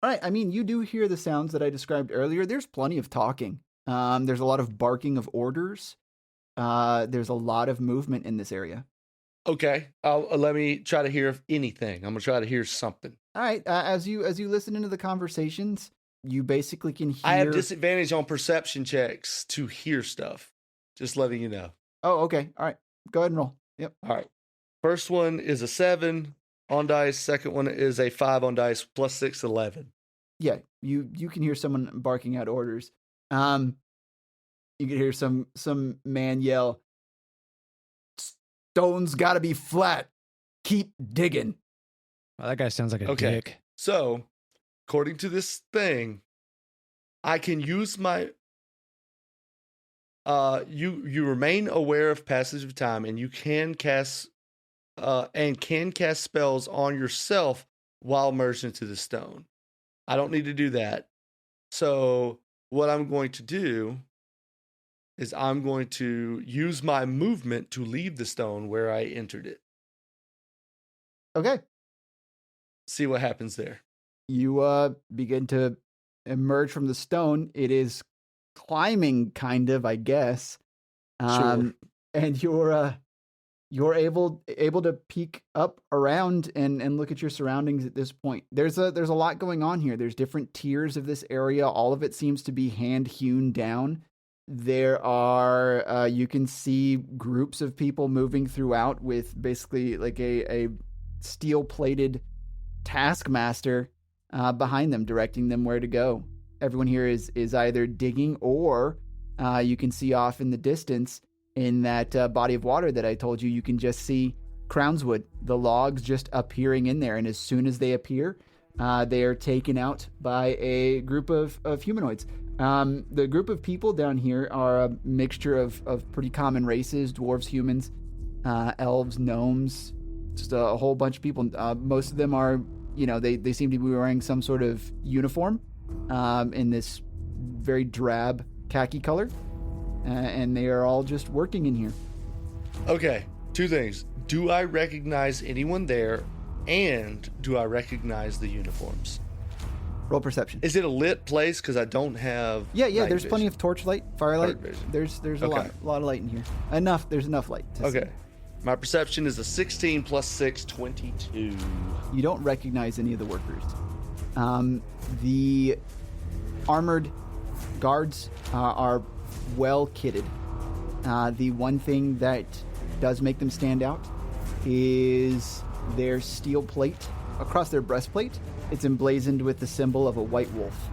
All right. I mean, you do hear the sounds that I described earlier. There's plenty of talking. There's a lot of barking of orders. There's a lot of movement in this area. Okay. Let me try to hear anything. I'm gonna try to hear something. All right. As you listen into the conversations, you basically can hear. I have disadvantage on perception checks to hear stuff. Just letting you know. Oh, okay. All right. Go ahead and roll. Yep. All right. First one is a 7 on dice. Second one is a 5 on dice. Plus 6, 11. Yeah. You can hear someone barking out orders. You can hear some man yell, "Stone's got to be flat. Keep digging." Well, that guy sounds like a Okay. dick. So, according to this thing, I can use my you remain aware of passage of time, and you can cast spells on yourself while merged into the stone. I don't need to do that. So what I'm going to do is I'm going to use my movement to leave the stone where I entered it. Okay. See what happens there. You begin to emerge from the stone. It is climbing, kind of, I guess. Sure. And you're able to peek up around and look at your surroundings at this point. There's a lot going on here. There's different tiers of this area. All of it seems to be hand hewn down. There are you can see groups of people moving throughout with basically like a steel plated taskmaster behind them, directing them where to go. Everyone here is either digging, or you can see off in the distance in that body of water that I told you, you can just see Crownswood, the logs just appearing in there. And as soon as they appear, they are taken out by a group of humanoids. The group of people down here are a mixture of pretty common races: dwarves, humans, elves, gnomes, just a whole bunch of people. Most of them are, they seem to be wearing some sort of uniform in this very drab khaki color. And they are all just working in here. Okay, 2 things. Do I recognize anyone there, and do I recognize the uniforms? Roll perception. Is it a lit place? Because I don't have. Yeah. night There's vision. plenty of torchlight, firelight. Dark vision. There's a Okay. lot of light in here. There's enough light. To Okay. My perception is a 16 plus 6, 22. see. You don't recognize any of the workers. The armored guards are well kitted. The one thing that does make them stand out is their steel plate Across their breastplate, it's emblazoned with the symbol of a white wolf.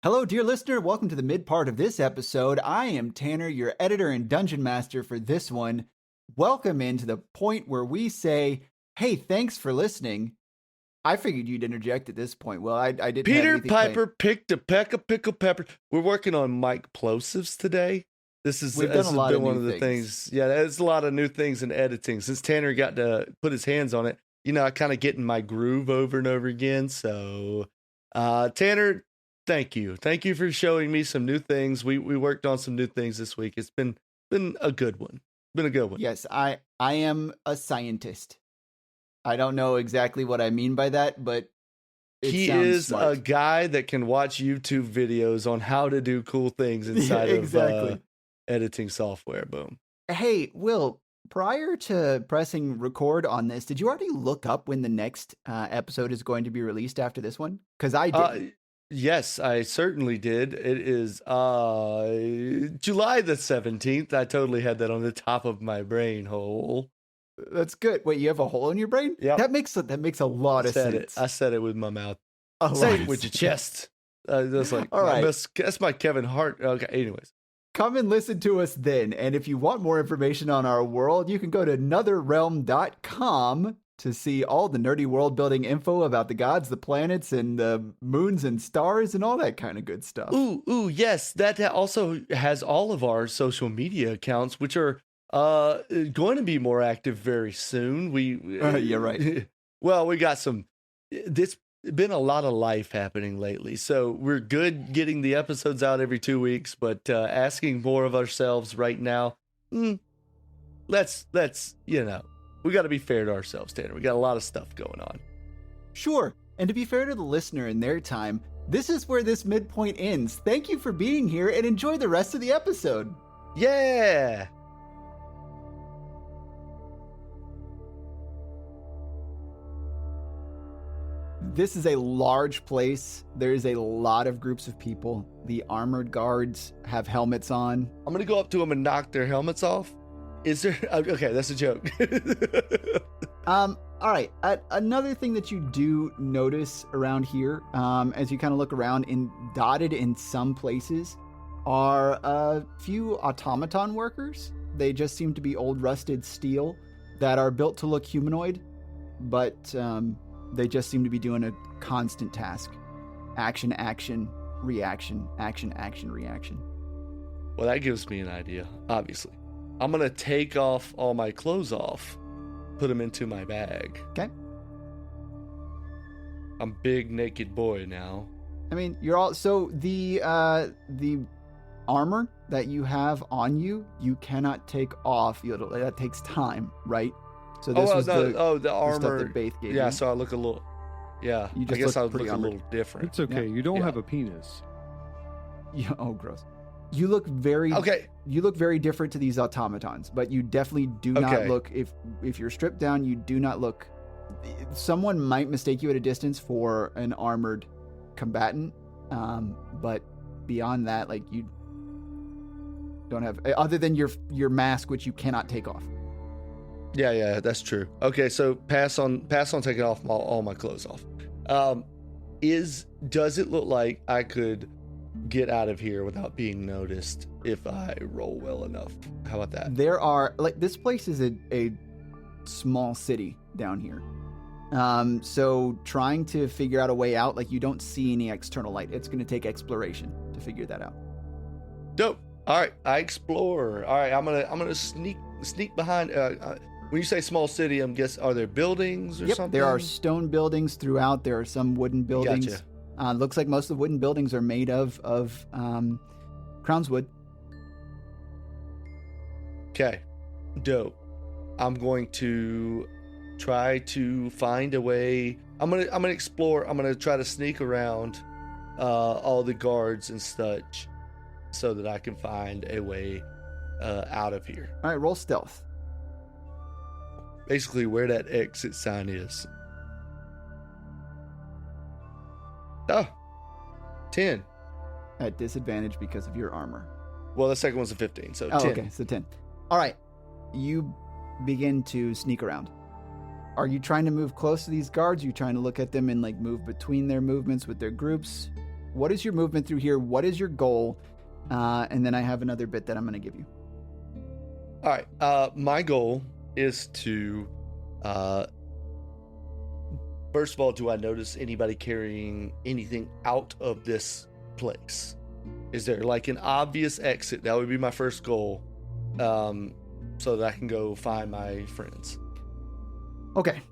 Hello, dear listener. Welcome to the mid part of this episode. I am Tanner, your editor and dungeon master for this one. Welcome into the point where we say, hey, thanks for listening. I figured you'd interject at this point. Well, I didn't. Peter Piper picked a peck of pickled pepper. We're working on Mike plosives today. This has been one of the things. Yeah, there's a lot of new things in editing. Since Tanner got to put his hands on it, I kind of get in my groove over and over again. So, Tanner, thank you. Thank you for showing me some new things. We worked on some new things this week. It's been a good one. Been a good one. Yes, I am a scientist. I don't know exactly what I mean by that, but he is smart. A guy that can watch YouTube videos on how to do cool things inside of editing software. Boom. Hey, Will, prior to pressing record on this, did you already look up when the next episode is going to be released after this one? Because I did. Yes, I certainly did. It is July the 17th. I totally had that on the top of my brain hole. That's good. Wait, you have a hole in your brain? Yeah. That makes a lot of sense. I said it with my mouth. Say it with your chest. That's like, all right. That's my Kevin Hart. Okay, anyways. Come and listen to us then. And if you want more information on our world, you can go to netherrealm.com to see all the nerdy world building info about the gods, the planets, and the moons and stars and all that kind of good stuff. Ooh, yes. That also has all of our social media accounts, which are going to be more active very soon. You're right. Well, we got it's been a lot of life happening lately, so we're good getting the episodes out every 2 weeks, but asking more of ourselves right now. Let's we got to be fair to ourselves, Tanner. We got a lot of stuff going on. Sure. And to be fair to the listener in their time, this is where this midpoint ends. Thank you for being here and enjoy the rest of the episode. Yeah. This is a large place. There's a lot of groups of people. The armored guards have helmets on. I'm going to go up to them and knock their helmets off. Is there... Okay, that's a joke. All right. Another thing that you do notice around here, as you kind of look around, dotted in some places, are a few automaton workers. They just seem to be old rusted steel that are built to look humanoid, but they just seem to be doing a constant task. Action, action, reaction, action, action, reaction. Well, that gives me an idea, obviously. I'm going to take off all my clothes off, put them into my bag. Okay. I'm big naked boy now. I mean, you're all... So the armor that you have on you, you cannot take off. That takes time, right? So this was the armor the stuff that Baith gave you. So I look a little... Yeah, I guess I would look a little different. It's okay. Yeah. You don't have a penis. Yeah, oh, gross. You look very... Okay. You look very different to these automatons, but you definitely do not look... If you're stripped down, you do not look... Someone might mistake you at a distance for an armored combatant, but beyond that, like, you don't have... Other than your mask, which you cannot take off. Yeah, that's true. Okay, so pass on taking off all my clothes off. Does it look like I could get out of here without being noticed if I roll well enough? How about that? There are, like, this place is a small city down here. So trying to figure out a way out, like, you don't see any external light. It's going to take exploration to figure that out. Dope. All right, I explore. All right, I'm gonna sneak behind. When you say small city, I'm guessing, are there buildings or something? There are stone buildings throughout. There are some wooden buildings. Gotcha. Looks like most of the wooden buildings are made of crownswood. Okay, dope. I'm going to try to find a way. I'm gonna explore. I'm gonna try to sneak around all the guards and such so that I can find a way out of here. All right, roll stealth. Basically where that exit sign is. Oh, 10. At disadvantage because of your armor. Well, the second one's a 15, so Oh, 10. okay, so 10. All right, you begin to sneak around. Are you trying to move close to these guards? Are you trying to look at them and like move between their movements with their groups? What is your movement through here? What is your goal? And then I have another bit that I'm going to give you. All right, my goal is to, first of all, do I notice anybody carrying anything out of this place? Is there like an obvious exit? That would be my first goal, so that I can go find my friends. Okay.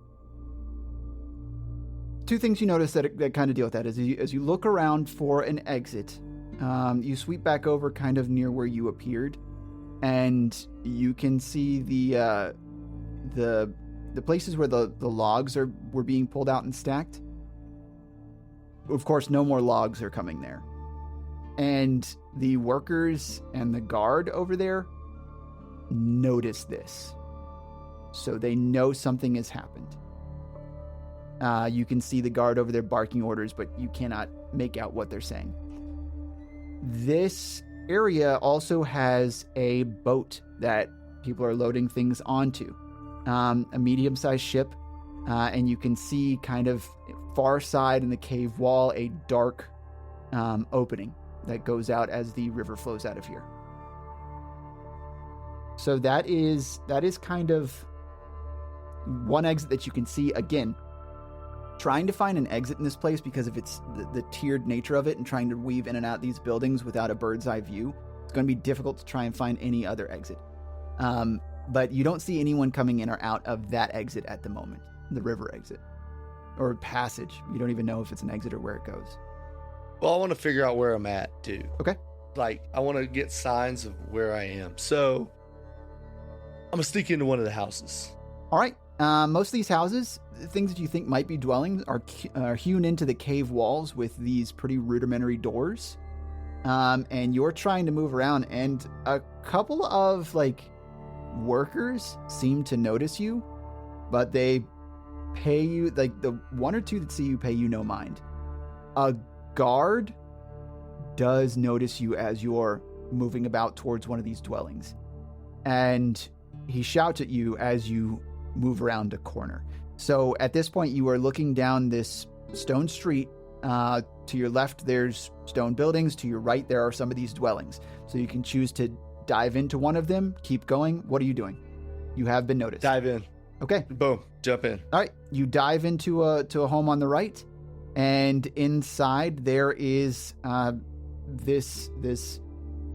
Two things you notice that kind of deal with that is as you look around for an exit, you sweep back over kind of near where you appeared, and you can see the places where the logs were being pulled out and stacked. Of course, no more logs are coming there. And the workers and the guard over there notice this. So they know something has happened. You can see the guard over there barking orders, but you cannot make out what they're saying. This area also has a boat that people are loading things onto. A medium-sized ship, and you can see kind of far side in the cave wall a dark opening that goes out as the river flows out of here. So that is kind of one exit that you can see. Again, trying to find an exit in this place because of its the tiered nature of it and trying to weave in and out these buildings without a bird's eye view, it's going to be difficult to try and find any other exit. But you don't see anyone coming in or out of that exit at the moment, the river exit or passage. You don't even know if it's an exit or where it goes. Well, I want to figure out where I'm at, too. Okay. Like, I want to get signs of where I am. So, I'm going to sneak into one of the houses. All right. Most of these houses, things that you think might be dwellings, are hewn into the cave walls with these pretty rudimentary doors. And you're trying to move around, and a couple of, like, workers seem to notice you, but they pay you, like, the one or two that see you pay you no mind. A guard does notice you as you're moving about towards one of these dwellings, and he shouts at you as you move around a corner. So at this point, you are looking down this stone street. To your left, there's stone buildings. To your right, there are some of these dwellings. So you can choose to dive into one of them, keep going. What are you doing? You have been noticed. Dive in. Okay. Boom. Jump in. All right. You dive into a home on the right, and inside there is this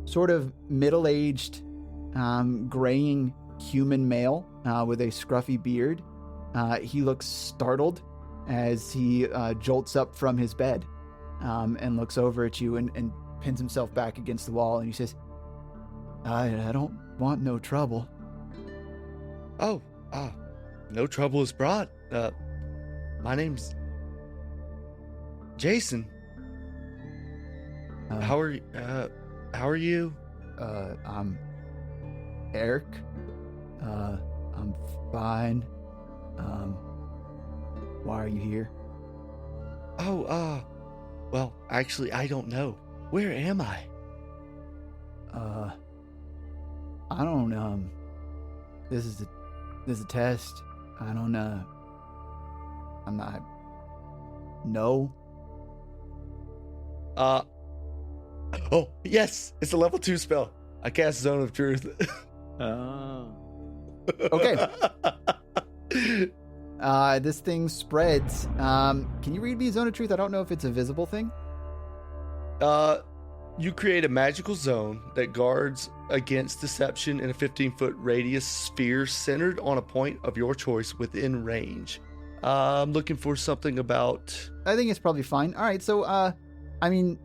sort of middle-aged, graying human male with a scruffy beard. He looks startled as he jolts up from his bed and looks over at you and pins himself back against the wall, and he says, I don't want no trouble. Oh, no trouble is brought. My name's Jason. How are you? I'm Eric. I'm fine. Why are you here? Oh, well, actually, I don't know. Where am I? I don't, this is a test. I don't, I'm not, no. Oh, yes, it's a level 2 spell. I cast Zone of Truth. Oh. Okay. This thing spreads. Can you read me Zone of Truth? I don't know if it's a visible thing. You create a magical zone that guards against deception in a 15-foot radius sphere centered on a point of your choice within range. I'm looking for something about... I think it's probably fine. All right, so, I mean,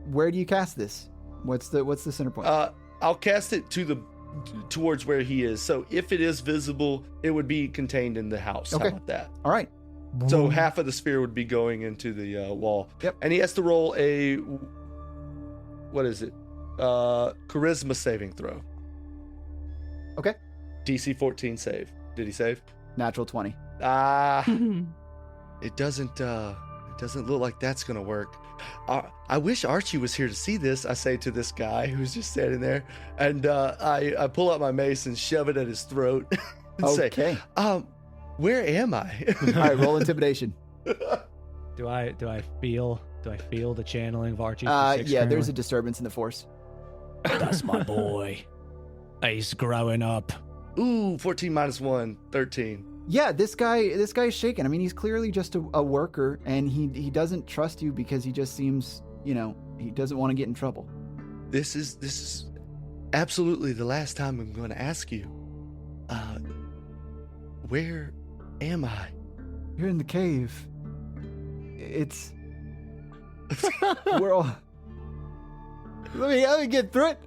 where do you cast this? What's the center point? I'll cast it towards where he is. So if it is visible, it would be contained in the house. Okay. How about that? All right. So half of the sphere would be going into the wall. Yep. And he has to roll a, what is it? Charisma saving throw. Okay. DC 14 save. Did he save? Natural 20. It doesn't look like that's gonna work. I wish Archie was here to see this, I say to this guy who's just standing there, and I pull out my mace and shove it at his throat and Okay. say, where am I? All right, roll intimidation. Do I feel the channeling of Archie? Yeah, there's a disturbance in the force. That's my boy. He's growing up. Ooh, 14 minus 1, 13. Yeah, this guy's shaken. I mean, he's clearly just a worker, and he doesn't trust you because he just seems, he doesn't want to get in trouble. This is absolutely the last time I'm going to ask you. Where am I? You're in the cave. We're all. Let me get through it.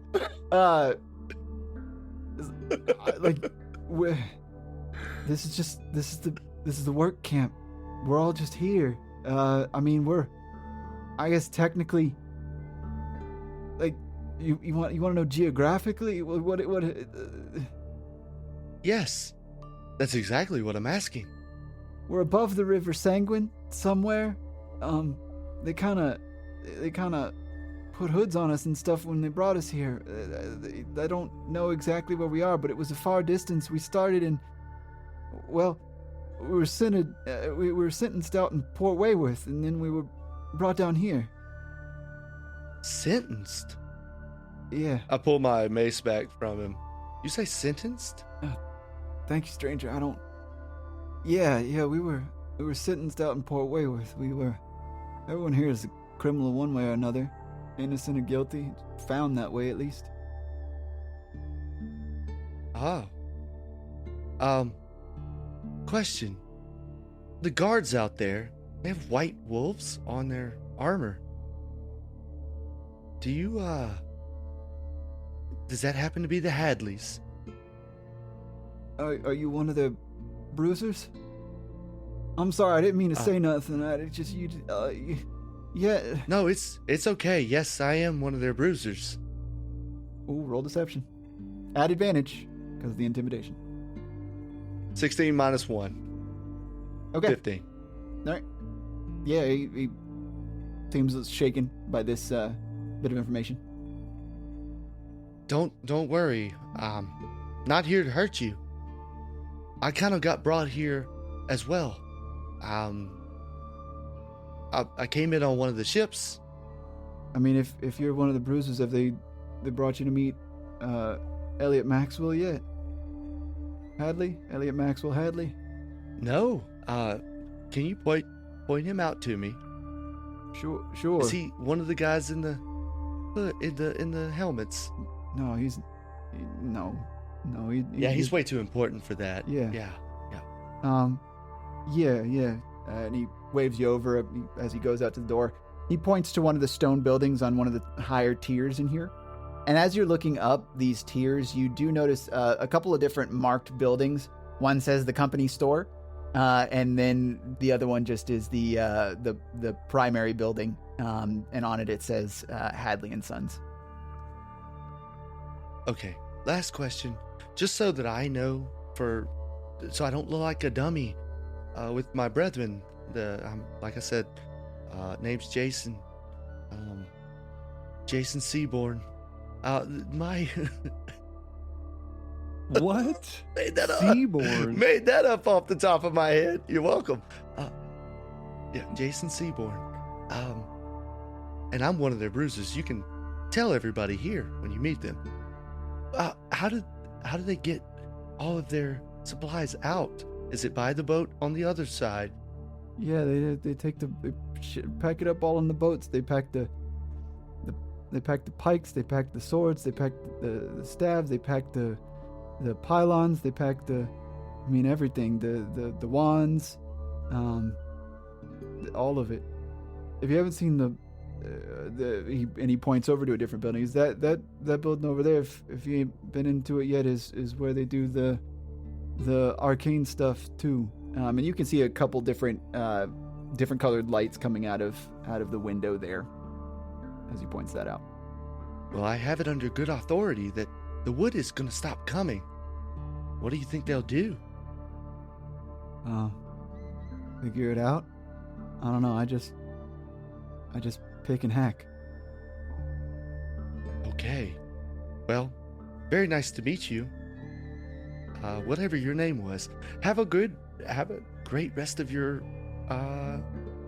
This is the work camp. We're all just here. I guess technically, like, you want to know geographically what. Yes, that's exactly what I'm asking. We're above the River Sanguine somewhere. They kind of put hoods on us and stuff when they brought us here. I don't know exactly where we are, but it was a far distance. We started in, well, we were sentenced out in Port Wayworth, and then we were brought down here. Sentenced? Yeah. I pull my mace back from him. You say sentenced? Thank you, stranger. I don't. Yeah. We were sentenced out in Port Wayworth. Everyone here is a criminal one way or another, innocent or guilty. Found that way, at least. Question. The guards out there, they have white wolves on their armor. Does that happen to be the Hadleys? Are you one of the bruisers? I'm sorry, I didn't mean to say nothing. Yeah. No, it's okay. Yes, I am one of their bruisers. Ooh, roll deception. Add advantage, because of the intimidation. 16 minus 1. Okay. 15. All right. Yeah, he seems shaken by this bit of information. Don't worry. Not here to hurt you. I kind of got brought here as well. I came in on one of the ships. I mean, if you're one of the bruisers, have they brought you to meet Elliot Maxwell yet? Elliot Maxwell Hadley? No. Can you point him out to me? Sure. Is he one of the guys in the helmets? No, no. He's way too important for that. Yeah. Yeah. Yeah. And he waves you over as he goes out to the door. He points to one of the stone buildings on one of the higher tiers in here. And as you're looking up these tiers, you do notice a couple of different marked buildings. One says the company store, and then the other one just is the primary building. And on it says Hadley and Sons. Okay. Last question, just so that I know, so I don't look like a dummy with my brethren. Like I said, name's Jason. Jason Seaborn. My What? made that up. Seaborn? Made that up off the top of my head. You're welcome. Yeah, Jason Seaborn. And I'm one of their bruisers. You can tell everybody here when you meet them. How do they get all of their supplies out? Is it by the boat on the other side? Yeah, they pack it up all on the boats. They pack the pikes, they pack the swords, they pack the staves, they pack the pylons, they pack everything, the wands, all of it. If you haven't seen he points over to a different building. Is that building over there? If you ain't been into it yet, is where they do the arcane stuff too. And you can see a couple different colored lights coming out of the window there, as he points that out. Well, I have it under good authority that the wood is going to stop coming. What do you think they'll do? Figure it out. I don't know. I just pick and hack. Okay. Well, very nice to meet you. Whatever your name was, have a great rest of your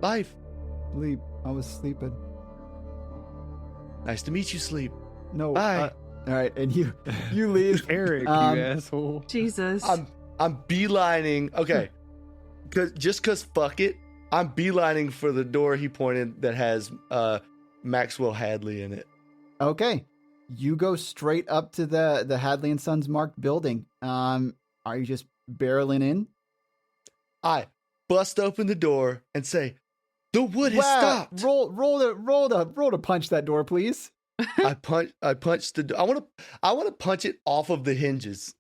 life. Sleep. I was sleeping. Nice to meet you, Sleep. No. Bye. All right, and you leave. Eric, you Um, asshole. Jesus. I'm beelining. Okay, cause fuck it, I'm beelining for the door he pointed that has Maxwell Hadley in it. Okay. You go straight up to the Hadley and Sons marked building. Are you just barreling in? I bust open the door and say, "The wood has stopped." Roll to punch that door, please. I punch the door. I want to punch it off of the hinges.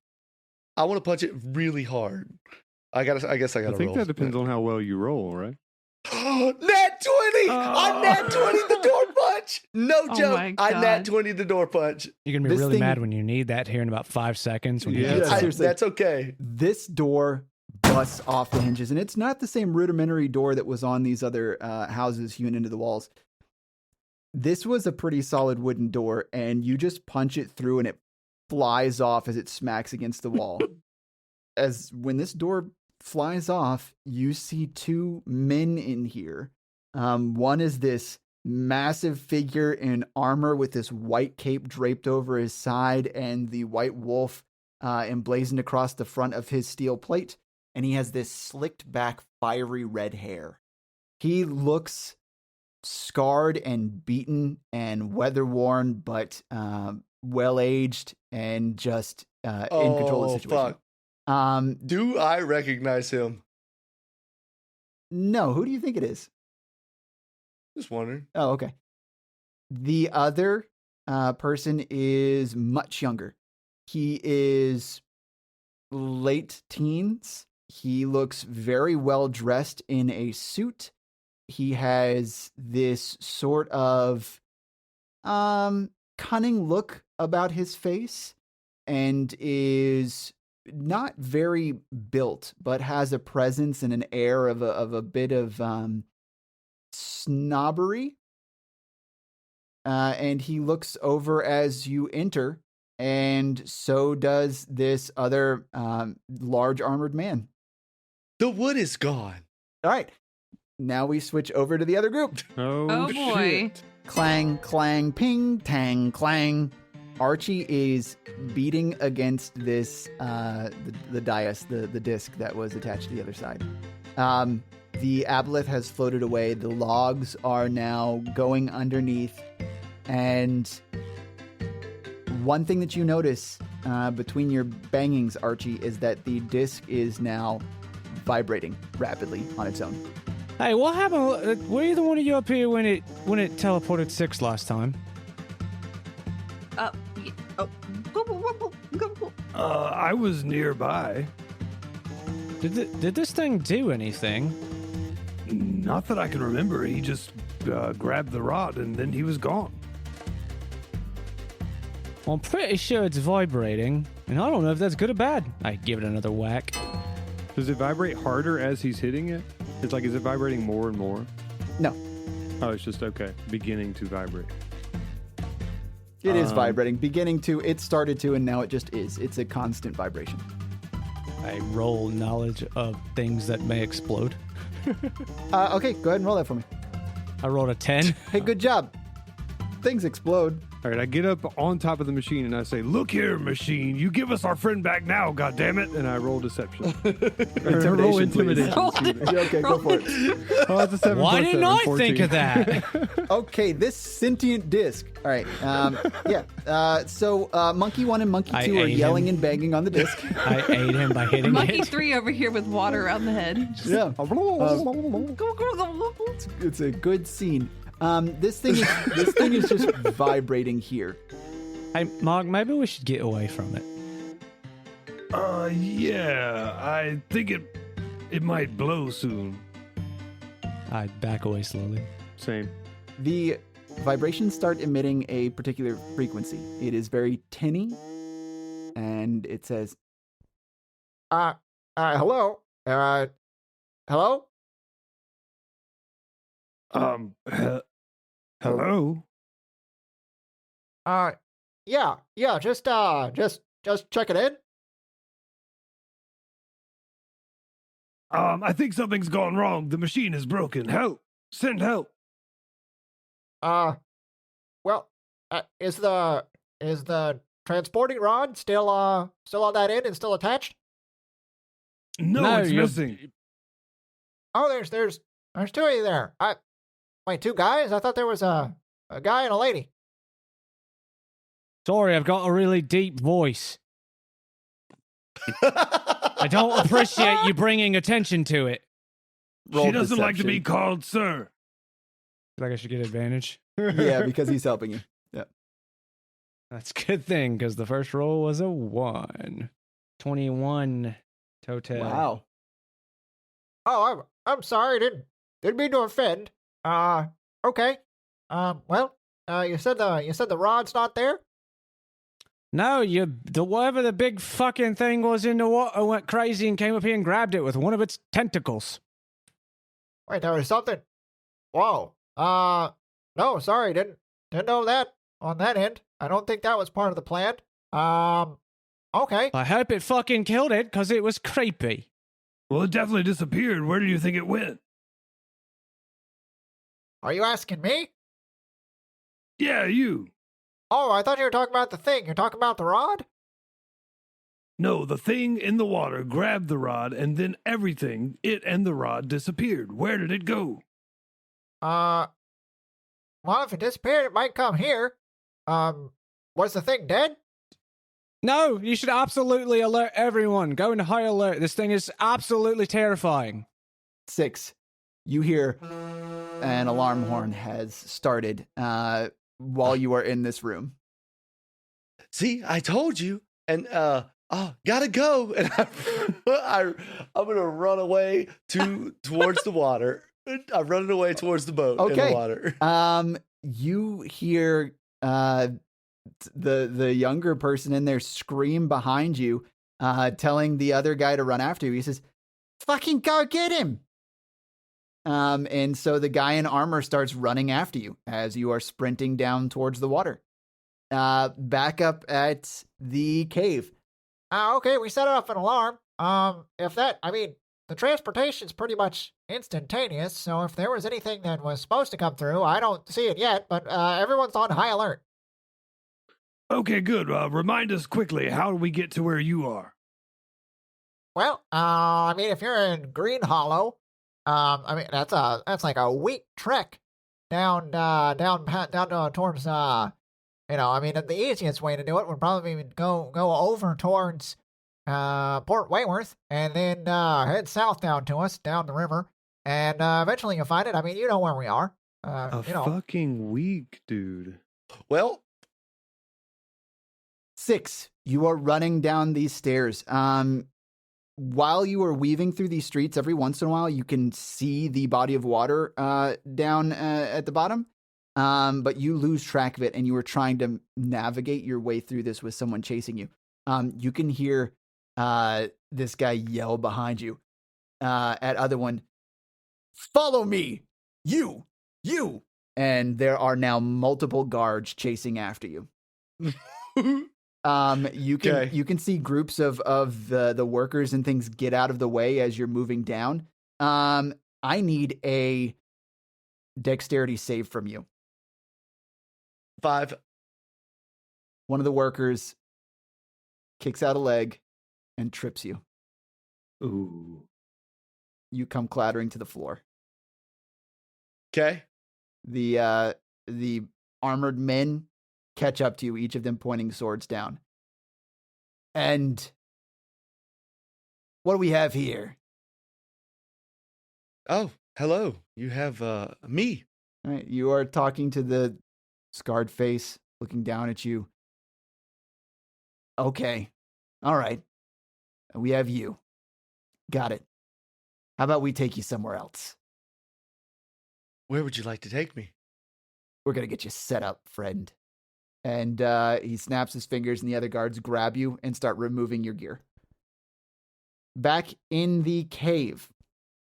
I want to punch it really hard. I guess I gotta I think roll. that depends on how well you roll, right? Nat 20! I Nat 20 the door punch! No Oh joke. my I Nat God. 20 the door punch. You're gonna be This really thing- mad when you need that here in about 5 seconds. When you Yeah. get some- seriously. That's okay. This door busts off the hinges, and it's not the same rudimentary door that was on these other houses hewn into the walls. This was a pretty solid wooden door, and you just punch it through, and it flies off as it smacks against the wall. As when this door flies off, you see two men in here. One is this massive figure in armor with this white cape draped over his side and the white wolf emblazoned across the front of his steel plate. And he has this slicked back, fiery red hair. He looks scarred and beaten and weather-worn, but well-aged and just in control of the situation. Fuck. Do I recognize him? No, who do you think it is? Just wondering. Oh, okay. The other person is much younger. He is late teens. He looks very well dressed in a suit. He has this sort of cunning look about his face and is not very built, but has a presence and an air of a bit of snobbery. And he looks over as you enter, and so does this other large armored man. The wood is gone. All right. Now we switch over to the other group. Oh, boy. shit. Clang, clang, ping, tang, clang. Archie is beating against this, the dais, the disc that was attached to the other side. The aboleth has floated away. The logs are now going underneath. And one thing that you notice between your bangings, Archie, is that the disc is now vibrating rapidly on its own. Hey, what happened? Were either one of you up here when it teleported 6 last time? I was nearby. Did this thing do anything? Not that I can remember. He just grabbed the rod and then he was gone. Well, I'm pretty sure it's vibrating, and I don't know if that's good or bad. I give it another whack. Does it vibrate harder as he's hitting it? It's like, is it vibrating more and more? No, Oh, it's just, okay, beginning to vibrate. it is vibrating. Beginning to, it started to, and now it just is. It's a constant vibration. I roll knowledge of things that may explode. Okay, go ahead and roll that for me. I rolled a 10. Hey, good job. Things explode. All right, I get up on top of the machine and I say, Look here, machine. You give us our friend back now, goddammit. and I roll deception. Intimidation, roll please. intimidation. Yeah, okay, go for it. Oh, that's a 7 Why plus didn't 7, I 14. think of that? Okay, this sentient disc. All right. Yeah. So Monkey 1 and Monkey I 2 are ate yelling him. and banging on the disc. I ate him by hitting Monkey it. 3 over here with water on the head. Yeah. It's a good scene. This thing is just vibrating here. Hey, Mark, maybe we should get away from it. Yeah, I think it it might blow soon. I back away slowly. Same. The vibrations start emitting a particular frequency. It is very tinny, and it says, hello? Hello? Hello? Yeah, just check it in. I think something's gone wrong. The machine is broken. Help! Send help! Well, is the transporting rod still on that end and still attached? No, it's missing. Oh, there's two of you there. Wait, two guys? I thought there was a guy and a lady. Sorry, I've got a really deep voice. I don't appreciate you bringing attention to it. She doesn't like to be called sir. Feel like I should get advantage. Yeah, because he's helping you. Yeah. That's a good thing, because the first roll was a 1. 21 total. Wow. Oh, I'm sorry. Didn't mean to offend. Okay. Well, you said the rod's not there? No, whatever the big fucking thing was in the water went crazy and came up here and grabbed it with one of its tentacles. Wait, there was something. Whoa. No, sorry, didn't know that on that end. I don't think that was part of the plan. Okay. I hope it fucking killed it, because it was creepy. Well, it definitely disappeared. Where do you think it went? Are you asking me? Yeah, you. Oh, I thought you were talking about the thing. You're talking about the rod? No, the thing in the water grabbed the rod, and then everything, it and the rod, disappeared. Where did it go? Well, if it disappeared, it might come here. Was the thing dead? No, you should absolutely alert everyone. Go into high alert. This thing is absolutely terrifying. 6. You hear an alarm horn has started while you are in this room. See, I told you. And gotta go. And I'm gonna run away towards the water. I'm running away towards the boat in the water. You hear the younger person in there scream behind you, telling the other guy to run after you. He says, "Fucking go get him!" And so the guy in armor starts running after you as you are sprinting down towards the water. Back up at the cave. Okay, we set off an alarm. The transportation's pretty much instantaneous, so if there was anything that was supposed to come through, I don't see it yet, but everyone's on high alert. Okay, good. Remind us quickly, how do we get to where you are? Well, if you're in Green Hollow, that's like a week trek down towards, the easiest way to do it would probably be go over towards Port Wayworth, and then head south down the river, and eventually you'll find it. I mean, you know where we are. Fucking week, dude. Well, 6. You are running down these stairs. While you are weaving through these streets, every once in a while you can see the body of water down at the bottom, but you lose track of it, and you are trying to navigate your way through this with someone chasing you. You can hear this guy yell behind you at other one, "Follow me, you!" And there are now multiple guards chasing after you. You can see groups of the workers and things get out of the way as you're moving down. I need a dexterity save from you. 5. One of the workers kicks out a leg and trips you. Ooh. You come clattering to the floor. Okay. The armored men catch up to you, each of them pointing swords down. And what do we have here? Oh, hello. You have me. All right, you are talking to the scarred face, looking down at you. Okay. All right. We have you. Got it. How about we take you somewhere else? Where would you like to take me? We're going to get you set up, friend. And he snaps his fingers, and the other guards grab you and start removing your gear. Back in the cave.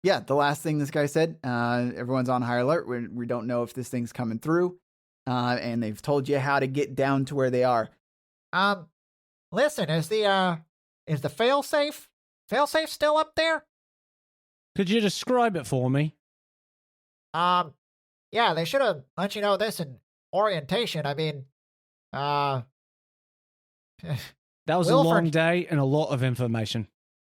Yeah, the last thing this guy said, everyone's on high alert. We don't know if this thing's coming through. And they've told you how to get down to where they are. Listen, is the failsafe still up there? Could you describe it for me? Yeah, they should have let you know this in orientation. I mean, That was a Wilford- long day and a lot of information.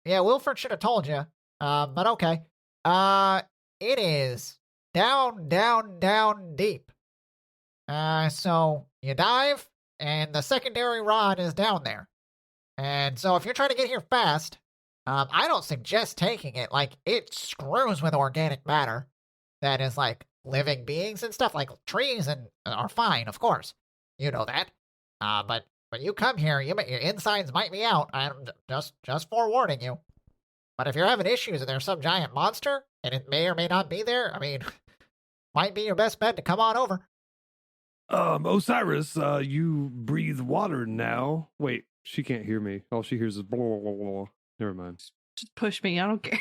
yeah, Wilford should have told you. But okay. It is down, down, down deep. So you dive, and the secondary rod is down there. And so if you're trying to get here fast, I don't suggest taking it. Like, it screws with organic matter that is like living beings and stuff. Like trees and are fine, of course. You know that. But when you come here, your insides might be out. I'm just forewarning you. But if you're having issues and there's some giant monster, and it may or may not be there, I mean, might be your best bet to come on over. Osiris, you breathe water now. Wait, she can't hear me. All she hears is blah, blah, blah, blah. Never mind. Just push me. I don't care.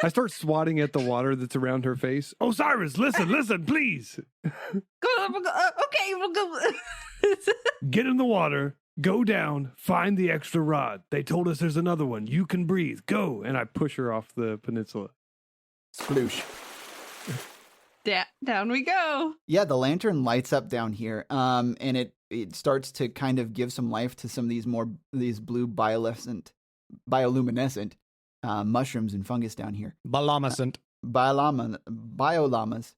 I start swatting at the water that's around her face. Osiris, listen, please. Okay, we'll go. Get in the water, go down, find the extra rod. They told us there's another one. You can breathe. Go. And I push her off the peninsula. Sploosh. Down we go. Yeah, the lantern lights up down here, and it starts to kind of give some life to some of these blue bioluminescent mushrooms and fungus down here. Bioluminescent. Biolamas.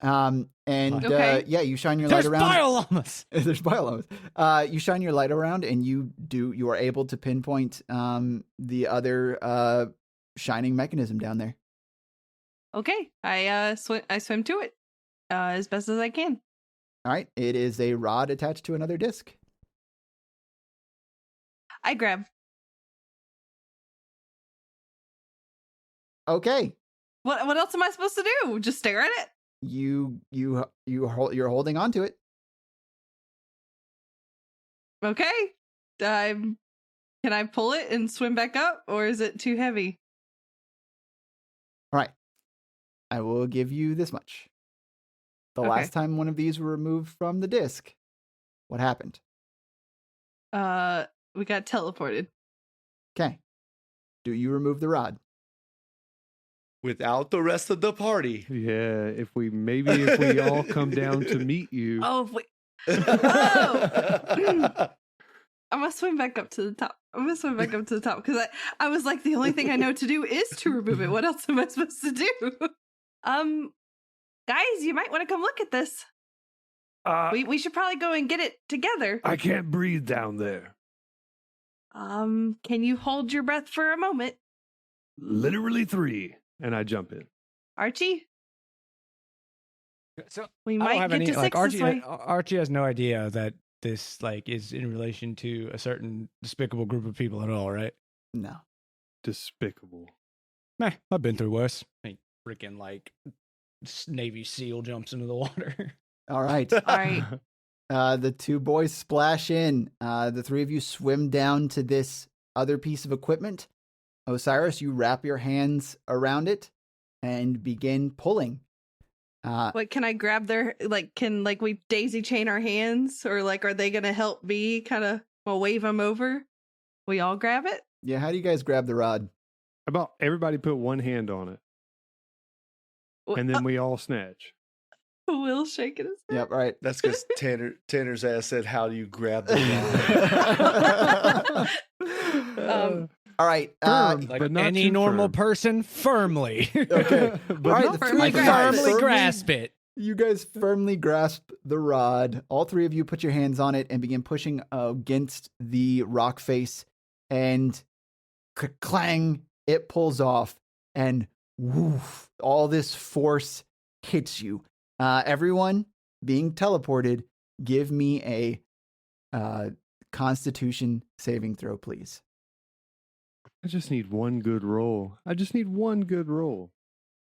Okay. Yeah, you shine your There's light around. biolamas. There's biolamas. You shine your light around, and you are able to pinpoint the other shining mechanism down there. Okay, I swim to it as best as I can. All right, it is a rod attached to another disc. I grab. Okay, What else am I supposed to do? Just stare at it? you're holding on to it. Okay. Can I pull it and swim back up, or is it too heavy? All right, I will give you this much. The Okay. last time one of these were removed from the disc, what happened? We got teleported. Okay, do you remove the rod? Without the rest of the party. Yeah, if we all come down to meet you. Oh, wait. Oh! I'm gonna swim back up to the top. Because I was like, the only thing I know to do is to remove it. What else am I supposed to do? Guys, you might want to come look at this. We should probably go and get it together. I can't breathe down there. Can you hold your breath for a moment? Literally 3. And I jump in. Archie? So We I don't might have get any, to like 6 this way. Archie has no idea that this like is in relation to a certain despicable group of people at all, right? No. Despicable. Nah, I've been through worse. Freaking like Navy SEAL jumps into the water. All right. All right. The two boys splash in. The three of you swim down to this other piece of equipment. Osiris, you wrap your hands around it and begin pulling. What can I grab their can we daisy chain our hands, or are they gonna help me kind of wave them over? We all grab it? Yeah, how do you guys grab the rod? About everybody put one hand on it. And then we all snatch. Will's shaking his head. Yep, right. That's because Tanner's ass said, "How do you grab the rod?" All right. Firm, Like but not any too normal firm. person, firmly. Okay. But All right, not the too three of you firm. guys firmly grasp it. You guys firmly grasp the rod. All three of you put your hands on it and begin pushing against the rock face. And clang, it pulls off. And woof, all this force hits you. Everyone being teleported, give me a Constitution saving throw, please. I just need one good roll.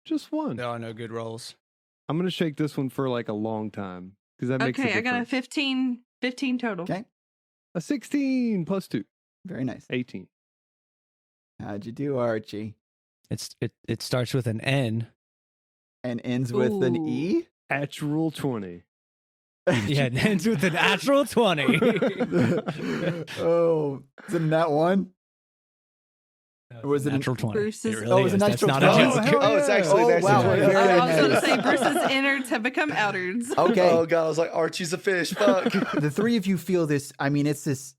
Just one. There are no good rolls. I'm going to shake this one for like a long time because that makes a Okay, I difference. got a 15 total. Okay. A 16 plus 2. Very nice. 18. How'd you do, Archie? It starts with an N. And ends with an Ooh. E? Actual 20. Yeah, it ends with an natural 20. Oh, isn't that one? Or was it natural 20? Bruce's- It really Oh, it was a is. That's natural not a 20. joke. Oh, it's actually Oh, that's wow. a joke. Very I was going to nice. say Bruce's innards have become outards. Okay. Oh god, I was like, Archie's a fish. Fuck. The three of you feel this. I mean, it's this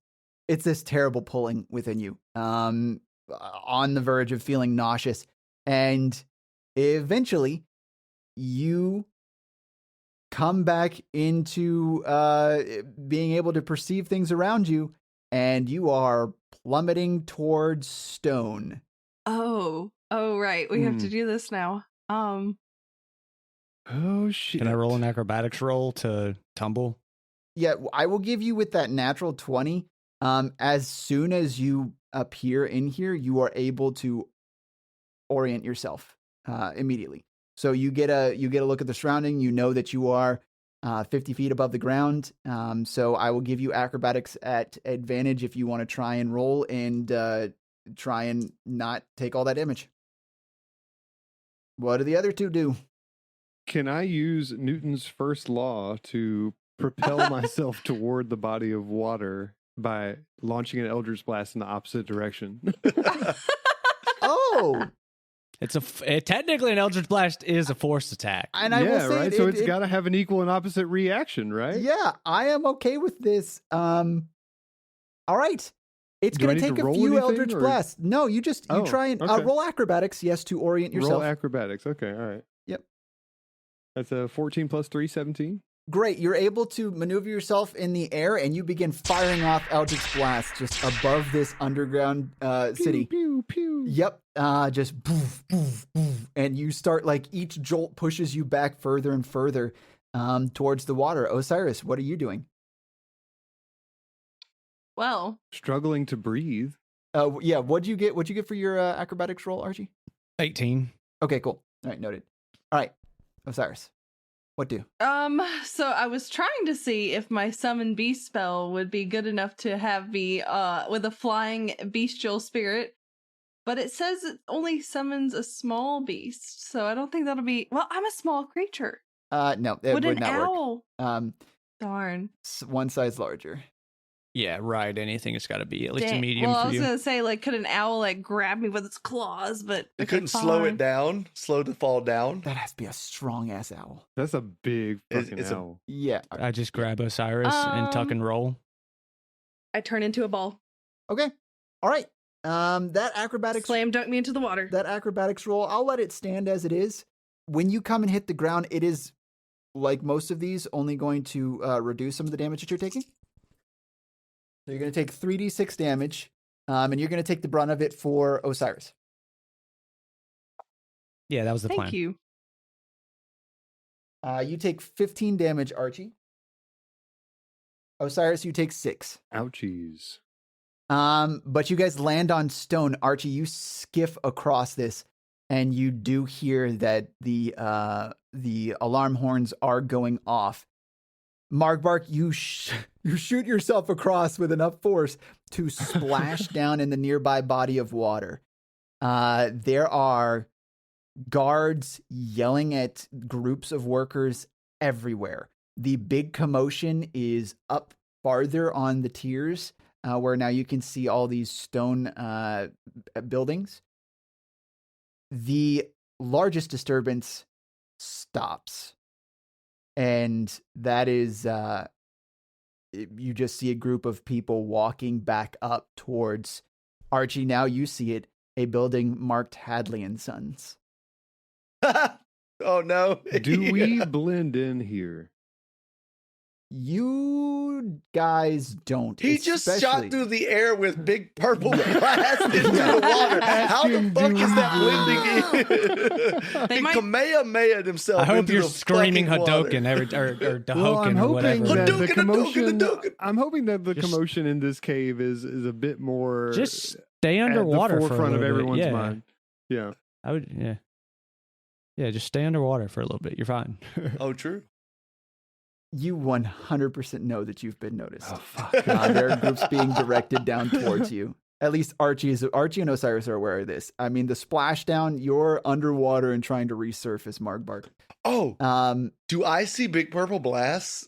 terrible pulling within you, on the verge of feeling nauseous, and eventually, you come back into being able to perceive things around you, and you are plummeting towards stone. Oh, right. We have to do this now. Oh, shit. Can I roll an acrobatics roll to tumble? Yeah, I will give you with that natural 20. As soon as you appear in here, you are able to orient yourself immediately. So you get a look at the surrounding. You know that you are 50 feet above the ground. So I will give you acrobatics at advantage if you want to try and roll and try and not take all that damage. What do the other two do? Can I use Newton's first law to propel myself toward the body of water by launching an Eldritch Blast in the opposite direction? Oh, Technically an Eldritch Blast is a forced attack. and I will say right. So it's got to have an equal and opposite reaction, right? Yeah, I am okay with this. All right. It's Do I going to need take to a roll few anything, Eldritch or- Blasts. No, you Oh, try and okay. roll acrobatics, yes, to orient yourself. Roll acrobatics. Okay, all right. Yep. That's a 14 plus 3, 17. Great. You're able to maneuver yourself in the air, and you begin firing off Eldritch Blasts just above this underground city. Pew, pew. Yep. Just boof, boof, boof. And you start, like, each jolt pushes you back further and further towards the water. Osiris, what are you doing? Well, Struggling to breathe. Yeah, what'd you get for your acrobatics roll, Archie? 18. Okay, cool. All right, noted. All right, Osiris, what do? so I was trying to see if my summon beast spell would be good enough to have me with a flying bestial spirit, but it says it only summons a small beast, so I don't think that'll be. Well, I'm a small creature. No, it would an not owl? work. Darn. One size larger. Yeah, right. Anything has got to be at least a Dang. medium Well, I for was you. gonna say, like, could an owl like grab me with its claws? But It okay, couldn't slow it fine. down, slow to fall down. That has to be a strong ass owl. That's a big It's- fucking it's a- owl. Yeah. I just grab Osiris and tuck and roll. I turn into a ball. Okay. All right. That acrobatics Slam dunk me into the water. that acrobatics roll, I'll let it stand as it is. When you come and hit the ground, it is, like most of these, only going to reduce some of the damage that you're taking. So you're going to take 3d6 damage, and you're going to take the brunt of it for Osiris. Yeah, that was the Thank plan. you. You take 15 damage, Archie. Osiris, you take 6. Ouchies. But you guys land on stone. Archie, you skiff across this, and you do hear that the alarm horns are going off. Margbark, you shoot yourself across with enough force to splash down in the nearby body of water. There are guards yelling at groups of workers everywhere. The big commotion is up farther on the tiers, where now you can see all these stone buildings. The largest disturbance stops. And that is, you just see a group of people walking back up towards Archie. Now you see it, a building marked Hadley and Sons. Oh no. Do we blend in here? You guys don't. He just especially- shot through the air with big purple blast into the water. How the Asking, fuck do is we that blending in? They He might- Kamehameha himself. I hope into you're the screaming fucking water. Hadouken or Dahoken Well, I'm or hoping whatever. that the Hadouken, commotion. Hadouken. I'm hoping that the Just- commotion in this cave is a bit more. Just stay underwater at the forefront for a of little everyone's bit. Yeah. mind. Yeah. I would, yeah. Just stay underwater for a little bit. You're fine. Oh, true. You 100% know that you've been noticed. Oh fuck. There are groups being directed down towards you. At least Archie and Osiris are aware of this. I mean, the splashdown, you're underwater and trying to resurface Margbark. Oh, do I see big purple blasts?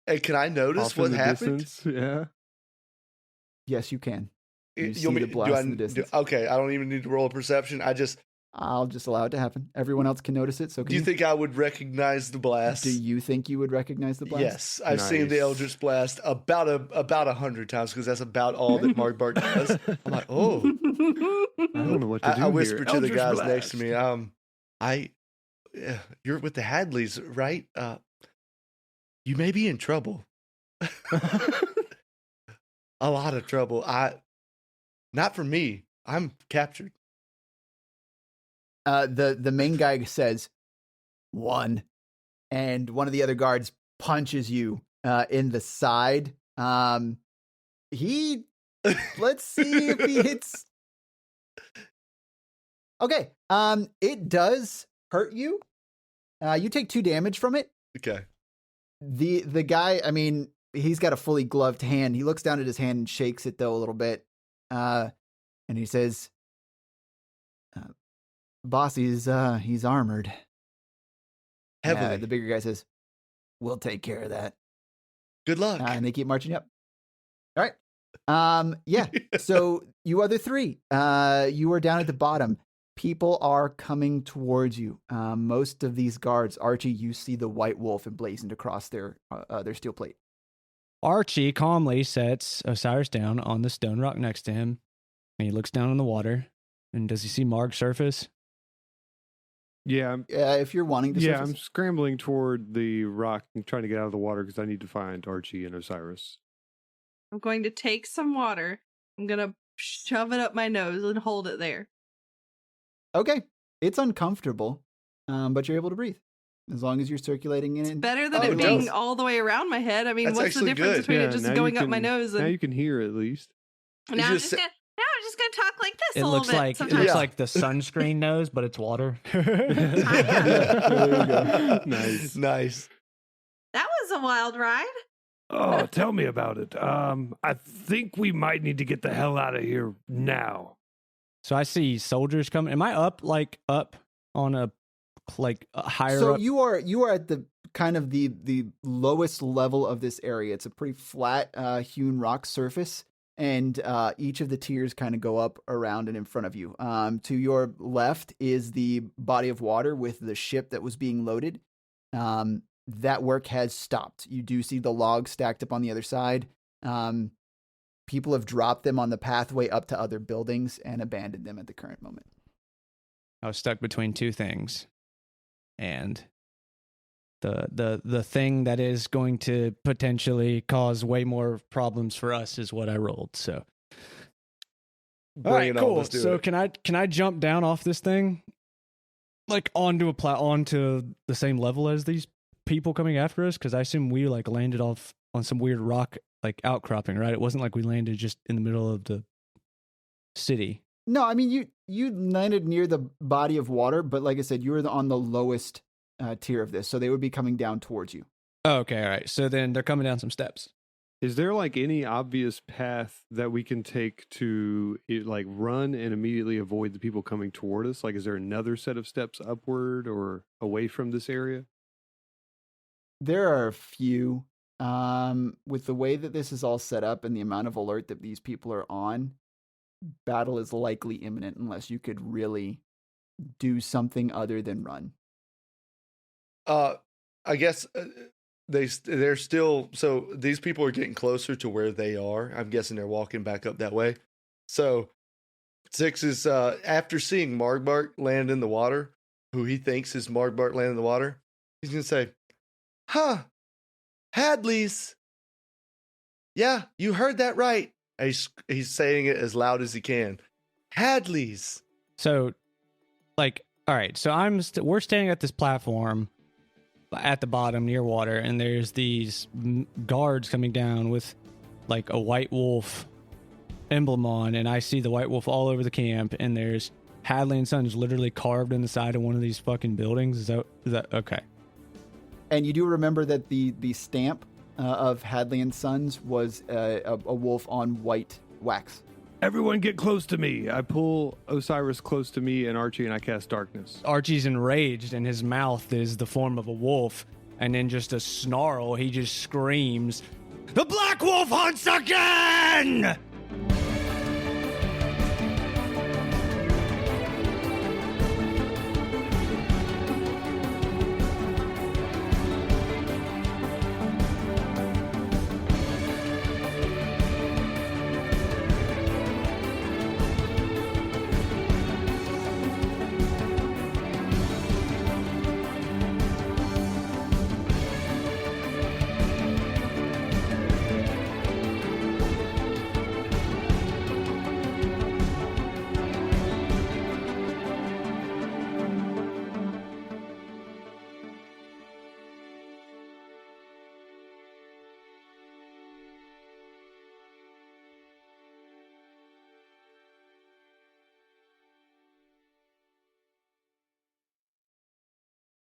And can I notice Off in what the happened? distance, yeah. Yes, you can. You You see want me- the blast in the do- distance. okay, I don't even need to roll a perception. I'll just allow it to happen. Everyone else can notice it. So can Do you think I would recognize the blast? Do you think you would recognize the blast? Yes, I've seen the Nice. Eldritch Blast about 100 times because that's about all that Margbark does. I'm like, oh. I don't know what to do I whisper here. to the Eldritch guys Blast. next to me. You're with the Hadleys, right? You may be in trouble. A lot of trouble. Not for me. I'm captured. The main guy says, 1, and one of the other guards punches you in the side. Let's see if he hits. Okay. It does hurt you. You take 2 damage from it. Okay. The guy, I mean, he's got a fully gloved hand. He looks down at his hand and shakes it though a little bit. And he says, boss, he's armored. Heavily. The bigger guy says, we'll take care of that. Good luck. And they keep marching up. All right. Yeah. So you other 3, you are down at the bottom. People are coming towards you. Most of these guards, Archie, you see the white wolf emblazoned across their steel plate. Archie calmly sets Osiris down on the stone rock next to him, and he looks down in the water. And does he see Marg surface? Yeah, If you're wanting to yeah, surface. I'm scrambling toward the rock and trying to get out of the water because I need to find Archie and Osiris. I'm going to take some water. I'm going to shove it up my nose and hold it there. Okay. It's uncomfortable, but you're able to breathe. As long as you're circulating in It's it. better than Oh, it it being does. all the way around my head. I mean, That's what's the actually difference good. between Yeah, it just now you going up can- my nose Now and you can hear at least. You now I'm just just gonna talk like this It a little looks bit. like sometimes. Yeah. the sunscreen nose, but it's water. There you go. Nice. Nice. That was a wild ride. Oh, tell me about it. I think we might need to get the hell out of here now. So I see soldiers coming. Am I up on a higher So up? you are at the kind of the lowest level of this area. It's a pretty flat hewn rock surface, and each of the tiers kind of go up around and in front of you. To your left is the body of water with the ship that was being loaded. That work has stopped. You do see the logs stacked up on the other side. People have dropped them on the pathway up to other buildings and abandoned them at the current moment. I was stuck between 2 things, and the thing that is going to potentially cause way more problems for us is what I rolled. So, all right, Bring it on, cool. let's do So it. can I jump down off this thing, like onto onto the same level as these people coming after us? Because I assume we landed off on some weird rock outcropping, right? It wasn't like we landed just in the middle of the city. No, I mean you landed near the body of water, but like I said, you were on the lowest tier of this, so they would be coming down towards you. Oh, okay, all right. So then they're coming down some steps. Is there any obvious path that we can take to run and immediately avoid the people coming toward us? Is there another set of steps upward or away from this area? There are a few. With the way that this is all set up and the amount of alert that these people are on, battle is likely imminent unless you could really do something other than run. I guess they're still, so these people are getting closer to where they are. I'm guessing they're walking back up that way. So 6 is after seeing Margbark land in the water, who he thinks is Margbark land in the water, he's gonna say, "Huh, Hadleys. Yeah, you heard that right." He's saying it as loud as he can. Hadleys. So, all right. So we're standing at this platform at the bottom near water, and there's these guards coming down with a white wolf emblem on, and I see the White Wolf all over the camp, and there's Hadley and Sons literally carved in the side of one of these fucking buildings. Is that okay? And you do remember that the stamp of Hadley and Sons was a wolf on white wax. Everyone get close to me. I pull Osiris close to me and Archie, and I cast darkness. Archie's enraged, and his mouth is the form of a wolf, and in just a snarl, he just screams, "The Black Wolf hunts again!"